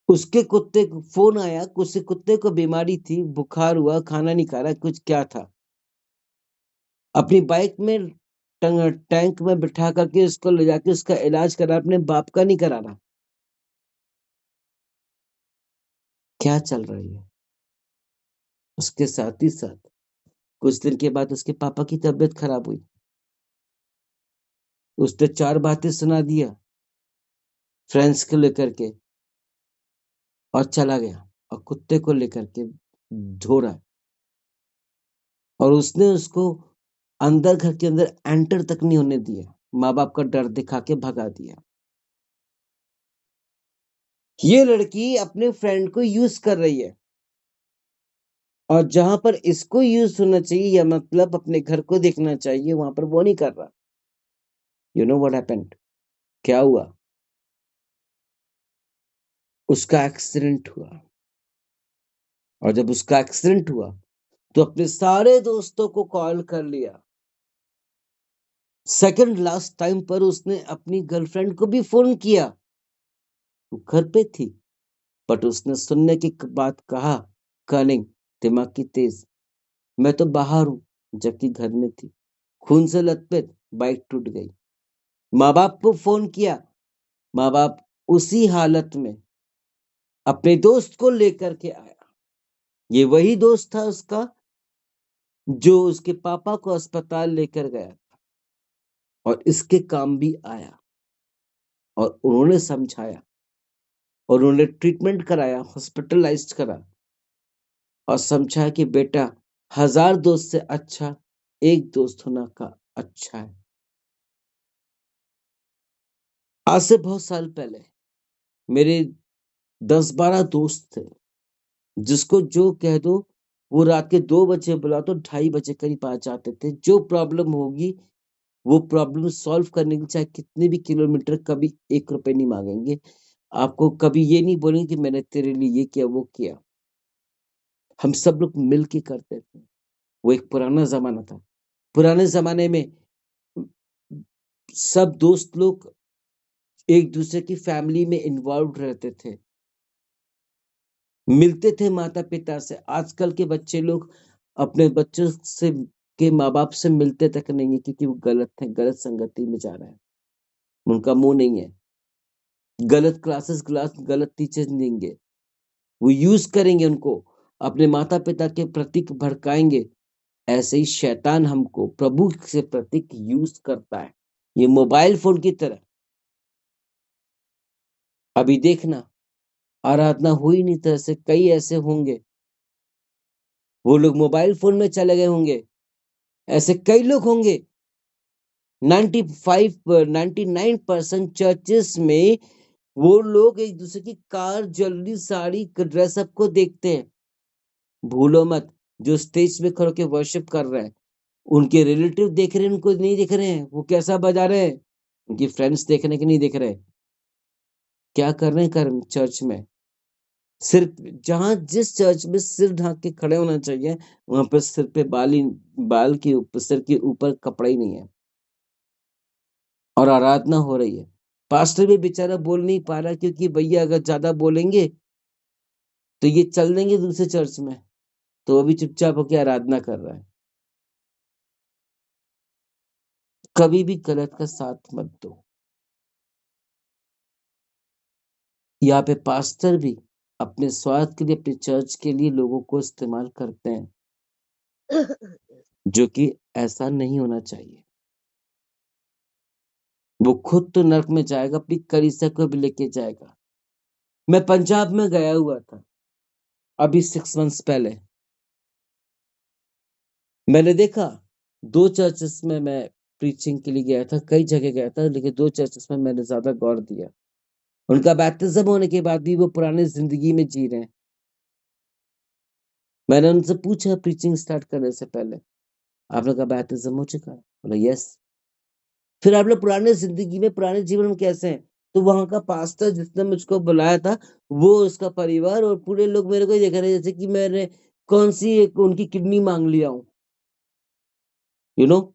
उसके कुत्ते को फोन आया, उसके कुत्ते को बीमारी थी, बुखार हुआ, खाना नहीं खा रहा, कुछ क्या था। अपनी बाइक में टैंक में बिठा करके उसको ले जाके उसका इलाज करा, अपने बाप का नहीं करा रहा। क्या चल रही है। उसके साथ ही साथ कुछ दिन के बाद उसके पापा की तबीयत खराब हुई। उसने 4 बातें सुना दिया फ्रेंड्स को लेकर के और चला गया, और कुत्ते को लेकर के धो रहा है। और उसने उसको अंदर, घर के अंदर एंटर तक नहीं होने दिया। माँ बाप का डर दिखा के भगा दिया। ये लड़की अपने फ्रेंड को यूज कर रही है, और जहां पर इसको यूज होना चाहिए, या मतलब अपने घर को देखना चाहिए, वहां पर वो नहीं कर रहा। यू नो व्हाट हैपेंड, क्या हुआ? उसका एक्सीडेंट हुआ। और जब उसका एक्सीडेंट हुआ तो अपने सारे दोस्तों को कॉल कर लिया। सेकंड लास्ट टाइम पर उसने अपनी गर्लफ्रेंड को भी फोन किया। वो घर पे थी, बट उसने सुनने की बात कहा, कनिंग, दिमाग की तेज, मैं तो बाहर हूं, जबकि घर में थी। खून से लथपथ, बाइक टूट गई। माँ बाप को फोन किया, माँ बाप उसी हालत में अपने दोस्त को लेकर के आया। ये वही दोस्त था उसका जो उसके पापा को अस्पताल लेकर गया था, और इसके काम भी आया। और उन्होंने समझाया और उन्होंने ट्रीटमेंट कराया, हॉस्पिटलाइज्ड करा और समझाया कि बेटा 1000 दोस्त से अच्छा एक दोस्त होना का अच्छा है। आज से बहुत साल पहले मेरे 10-12 दोस्त थे, जिसको जो कह दो वो रात के 2 बजे बुला तो 2:30 बजे करीब आ जाते थे। जो प्रॉब्लम होगी वो प्रॉब्लम सॉल्व करने के लिए चाहे कितने भी किलोमीटर, कभी 1 रुपए नहीं मांगेंगे। आपको कभी ये नहीं बोलेंगे कि मैंने तेरे लिए ये किया वो किया। हम सब लोग मिल के करते थे। वो एक पुराना जमाना था। पुराने जमाने में सब दोस्त लोग एक दूसरे की फैमिली में इन्वॉल्व रहते थे, मिलते थे माता पिता से। आजकल के बच्चे लोग अपने बच्चों से के माँ बाप से मिलते तक नहीं है, क्योंकि वो गलत है, गलत संगति में जा रहे हैं, उनका मुंह नहीं है, गलत क्लासेस, गलत टीचर्स देंगे, वो यूज करेंगे उनको, अपने माता पिता के प्रतीक भड़काएंगे। ऐसे ही शैतान हमको प्रभु से प्रतीक यूज करता है, ये मोबाइल फोन की तरह। अभी देखना, आराधना हुई नहीं, तरह से कई ऐसे होंगे, वो लोग मोबाइल फोन में चले गए होंगे। ऐसे कई लोग होंगे। 99% चर्चेस में वो लोग एक दूसरे की कार, ज्वेलरी, साड़ी, ड्रेसअप को देखते हैं। भूलो मत, जो स्टेज में खड़े के वर्शिप कर रहे हैं, उनके रिलेटिव देख रहे हैं, उनको नहीं देख रहे हैं वो कैसा बजा रहे हैं, उनकी फ्रेंड्स देखने के नहीं देख रहे। क्या कर रहे हैं कर्म चर्च में? सिर्फ जहां जिस चर्च में सिर ढांक के खड़े होना चाहिए, वहां पर सिर पे बाल के ऊपर, सिर के ऊपर कपड़ा ही नहीं है और आराधना हो रही है। पास्टर भी बेचारा बोल नहीं पा रहा, क्योंकि भैया अगर ज्यादा बोलेंगे तो ये चल देंगे दूसरे चर्च में, तो वो भी चुपचाप होकर आराधना कर रहा है। कभी भी गलत का साथ मत दो। यहाँ पे पास्टर भी अपने स्वार्थ के लिए, अपने चर्च के लिए लोगों को इस्तेमाल करते हैं, जो कि ऐसा नहीं होना चाहिए। वो खुद तो नर्क में जाएगा, अपनी कलीसिया को भी लेके जाएगा। मैं पंजाब में गया हुआ था अभी 6 मंथ्स पहले। मैंने देखा 2 चर्चेस में मैं प्रीचिंग के लिए गया था, कई जगह गया था, लेकिन 2 चर्चेस में मैंने ज्यादा गौर दिया। उनका बैप्टिज्म होने के बाद भी वो पुरानी जिंदगी में जी रहे हैं। मैंने उनसे पूछा प्रीचिंग स्टार्ट करने से पहले, आप लोग का बैप्टिज्म हो चुका है? बोला यस। फिर आप लोग पुराने जिंदगी में, पुराने जीवन में कैसे हैं? तो वहां का पास्टर जिसने मुझको बुलाया था, वो, उसका परिवार और पूरे लोग मेरे को ही देख रहे जैसे कि मैंने कौन सी एक उनकी किडनी मांग लिया हूं। यू नो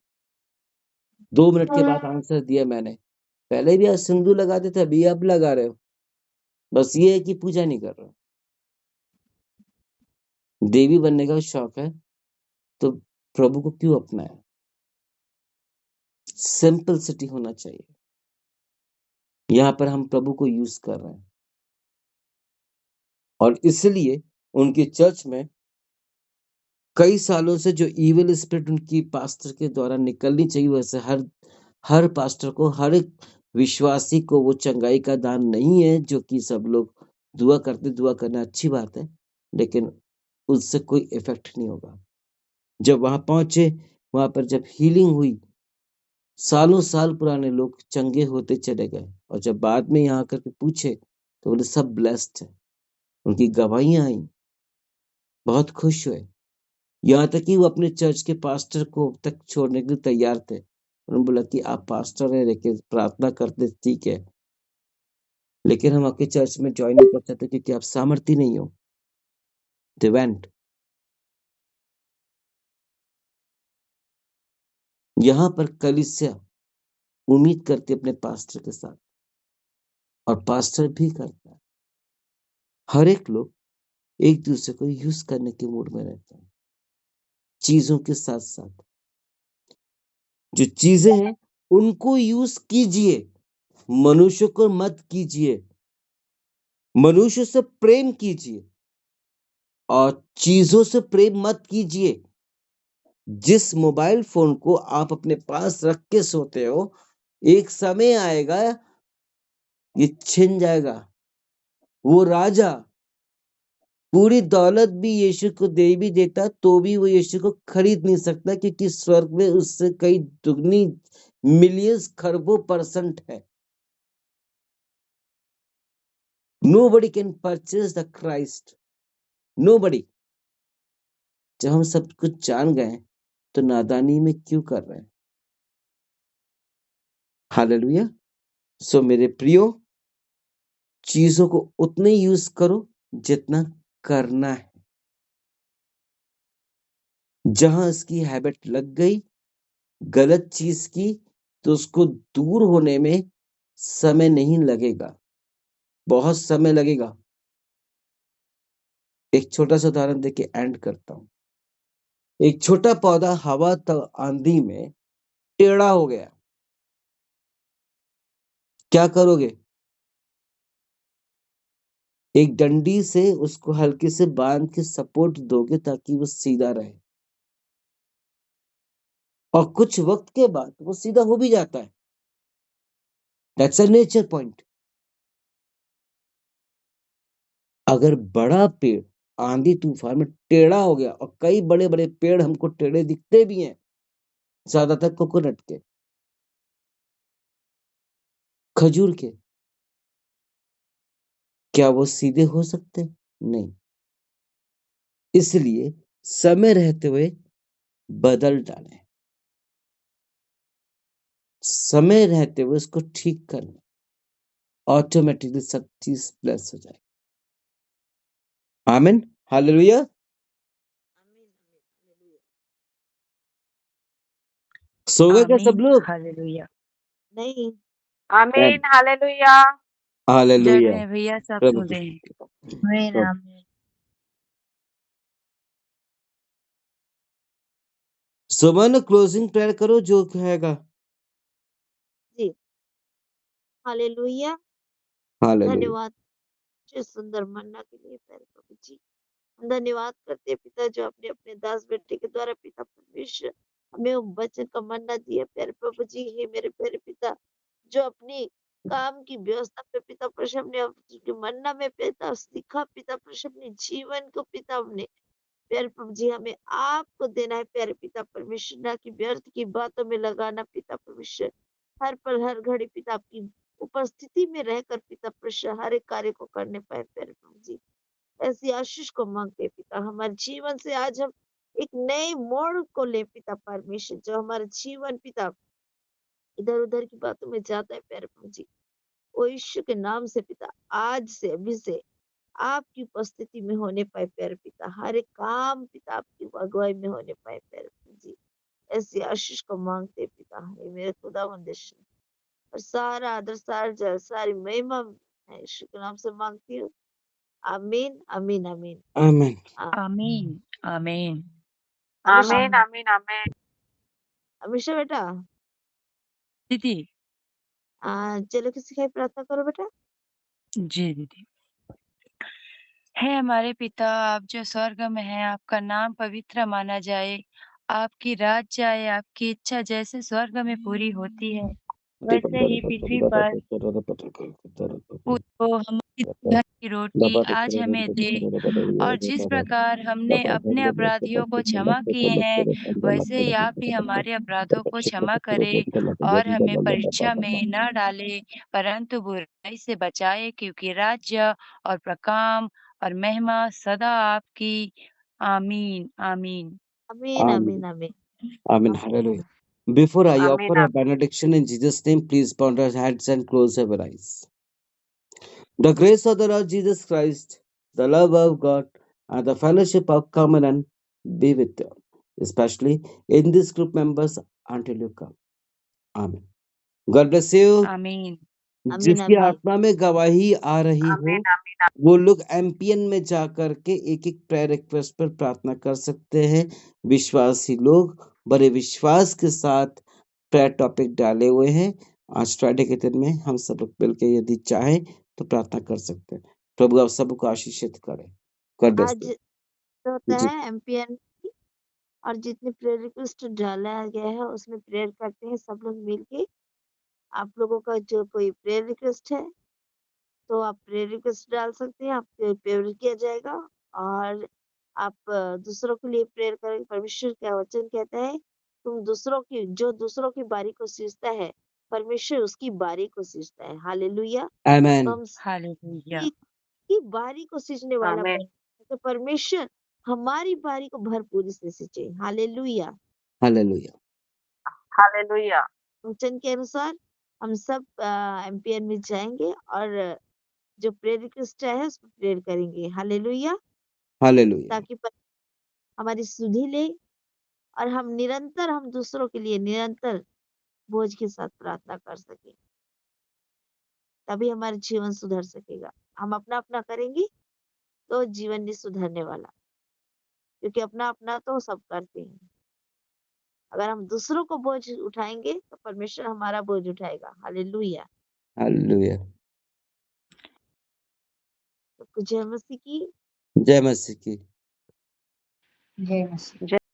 2 मिनट के बाद आंसर दिया मैंने। पहले भी आज सिंधु लगाते थे, अभी अब लगा रहे हो। बस ये है कि पूजा नहीं कर रहे हो। देवी बनने का शौक है तो प्रभु को क्यों अपनाया? सिंपलिसिटी होना चाहिए। यहाँ पर हम प्रभु को यूज कर रहे हैं और इसलिए उनके चर्च में कई सालों से जो इविल स्पिरिट उनकी पास्टर के द्वारा निकलनी चाहिए, वैसे हर पास्टर को, हर एक विश्वासी को वो चंगाई का दान नहीं है, जो कि सब लोग दुआ करते। दुआ करना अच्छी बात है, लेकिन उससे कोई इफेक्ट नहीं होगा। जब वहां पहुंचे, वहां पर जब हीलिंग हुई, सालों साल पुराने लोग चंगे होते चले गए, और जब बाद में यहाँ आकर के पूछे तो बोले सब ब्लेस्ड है। उनकी गवाहियां आई, बहुत खुश हुए। यहाँ तक कि वो अपने चर्च के पास्टर को तक छोड़ने के लिए तैयार थे। उन्होंने बोला कि आप पास्टर है, लेकिन प्रार्थना करते ठीक है, लेकिन हम आपके चर्च में ज्वाइन नहीं कर सकते क्योंकि आप सामर्थ्य नहीं हो। They went। यहाँ पर कलीसिया उम्मीद करती है अपने पास्टर के साथ, और पास्टर भी करता है। हर एक लोग एक दूसरे को यूज करने के मूड में रहते हैं, चीजों के साथ साथ। जो चीजें हैं उनको यूज कीजिए, मनुष्य को मत कीजिए। मनुष्य से प्रेम कीजिए और चीजों से प्रेम मत कीजिए। जिस मोबाइल फोन को आप अपने पास रख के सोते हो, एक समय आएगा ये छिन जाएगा। वो राजा पूरी दौलत भी यीशु को दे भी देता तो भी वो यीशु को खरीद नहीं सकता, क्योंकि स्वर्ग में उससे कई दुगनी मिलियंस खरबों परसेंट है। Nobody can purchase the Christ. Nobody. जब हम सब कुछ जान गए तो नादानी में क्यों कर रहे हैं? हालेलुया। सो मेरे प्रियो, चीजों को उतने यूज करो जितना करना है। जहां इसकी हैबिट लग गई गलत चीज की, तो उसको दूर होने में समय नहीं लगेगा, बहुत समय लगेगा। एक छोटा सा उदाहरण देके एंड करता हूं। एक छोटा पौधा हवा आंधी में टेढ़ा हो गया, क्या करोगे? एक डंडी से उसको हल्के से बांध के सपोर्ट दोगे ताकि वो सीधा रहे, और कुछ वक्त के बाद वो सीधा हो भी जाता है। That's a nature point. अगर बड़ा पेड़ आंधी तूफान में टेढ़ा हो गया, और कई बड़े बड़े पेड़ हमको टेढ़े दिखते भी हैं, ज्यादातर कोकोनट के, खजूर के, क्या वो सीधे हो सकते? नहीं। इसलिए समय रहते हुए बदल डालें, समय रहते हुए उसको ठीक कर लें, ऑटोमेटिकली सब चीज प्लस हो जाए। आमीन, हालेलुया। आमीन, हालेलुया। सो गए क्या सब आमीन, लोग? हालेलुया। नहीं, आमीन, हालेलुया। जग हालेलुया। में भैया सब प्रभु सो की गए हैं। आमीन, प्रभु। आमीन। सुमन क्लोजिंग प्रेयर करो जो कहेगा। जी, हालेलुया। हालेलुया। धन्यवाद जो सुंदर मन्ना के लिए प्यारे प्रभु जी। हम धन्यवाद करते हैं पिता जो आपने अपने दास बेटे के द्वारा पिता परमेश्वर हमें वो वचन का मन्ना दिया प्यारे प्रभु जी। हे मेरे प्यारे पिता जो अपनी काम की व्यवस्था पे पिता परमेश्वर हमने आपके मन्ना में पिता सीखा पिता परमेश्वर अपने जीवन को पिता हमने प्यारे प्रभु जी हमें आपको देना है प्यारे पिता परमेश्वर, ना कि व्यर्थ की बातों में लगाना पिता परमेश्वर। हर पल हर घड़ी पिता आपकी उपस्थिति में रहकर पिता परमेश्वर हर एक कार्य को करने पाए प्यारे प्रभु जी। ऐसी आशीष को मांगते हैं पिता हमारे जीवन से आज हम एक नए मोड़ को ले पिता परमेश्वर, जो हमारा जीवन पिता इधर उधर की बातों में जाता है प्यारे प्रभु जी। ओ यीशु के नाम से पिता आज से अभी से आपकी उपस्थिति में होने पाए प्यारे पिता, हर एक काम पिता आपकी अगुवाई में होने पाए प्यारे प्रभु जी। ऐसी आशीष को मांगते हैं पिता, हे मेरे खुदावंद यीशु। और सारा आदर सारा जय सारी महिमा मैं यीशु के नाम से मांगती हूँ। आमीन, आमीन, आमीन। आमीन। आमीन, आमीन। हमेशा आमीन, आमीन, आमीन। हमेशा बेटा दीदी। चलो किसी का प्रार्थना करो बेटा। जी दीदी। हे हमारे पिता, आप जो स्वर्ग में हैं, आपका नाम पवित्र माना जाए। आपकी राज्य आए, आपकी इच्छा जैसे स्वर्ग में पूरी होती है, वैसे ही पृथ्वी पर तो हमारी घर की रोटी आज हमें दे, और जिस प्रकार हमने अपने अपराधियों को क्षमा किए हैं, वैसे ही आप भी हमारे अपराधों को क्षमा करें, और हमें परीक्षा में न डालें, परंतु बुराई से बचाए, क्योंकि राज्य और प्रकाम और महिमा सदा आपकी। आमीन, आमीन। आमीन, आमीन। आमीन, आमीन। Amen. Hallelujah. Before I आमीन, offer a benediction in Jesus' name, please bow our heads and close our eyes. The grace of the Lord Jesus Christ, the love of God, and the fellowship of covenant be with you, especially in this group members until you come. Amen. God bless you. आमीन। आमीन, जिसकी आमीन। आत्मा में गवाही आ रही हो, आमीन, आमीन, वो लोग एमपीएन में जा करके एक एक प्रेयर रिक्वेस्ट पर प्रार्थना कर सकते हैं। विश्वासी लोग बड़े विश्वास के साथ प्रेयर टॉपिक डाले हुए हैं। आज फ्राइडे के दिन में हम सब लोग मिलकर यदि चाहें तो प्रार्थना कर सकते हैं। प्रभु आप सबको आशीषित करें। गॉड ब्लेस आज यू। होता जी है एमपीएन की, और जितने प्रेयर रिक्वेस्ट डाला गया है उसमें प्रेयर करते हैं सब लोग मिलके। आप लोगों का जो कोई प्रेयर रिक्वेस्ट है तो आप प्रेयर रिक्वेस्ट डाल सकते हैं, आपके प्रेयर किया जाएगा और आप दूसरों के लिए प्रेयर करें। परमेश्वर का वचन कहता है, जो दूसरों की बारी को सींचता है, परमेश्वर उसकी बारी को सींचता है। हालेलुया। तो आमेन। हम हालेलुया। की बारी को सींचने वाला आमीन। तो परमेश्वर हमारी बारी को भरपूरी से सींचे। हालेलुया। हालेलुया। हालेलुया। वचन के अनुसार हम सब एमपीएन में जाएंगे और जो प्रेयर रिक्वेस्ट है उस पर प्रेयर करेंगे। हालेलुया। हालेलुया। ताकि हमारी सुधि ले और हम दूसरों के लिए निरंतर बोझ के साथ प्रार्थना कर सके, तभी हमारा जीवन सुधर सकेगा। हम अपना अपना करेंगे तो जीवन नहीं सुधरने वाला, क्योंकि अपना अपना तो सब करते हैं। अगर हम दूसरों को बोझ उठाएंगे तो परमेश्वर हमारा बोझ उठाएगा। हालेलुया। हालेलुया। तो जय मसीह की। जय मसीह की। जय मसीह। जय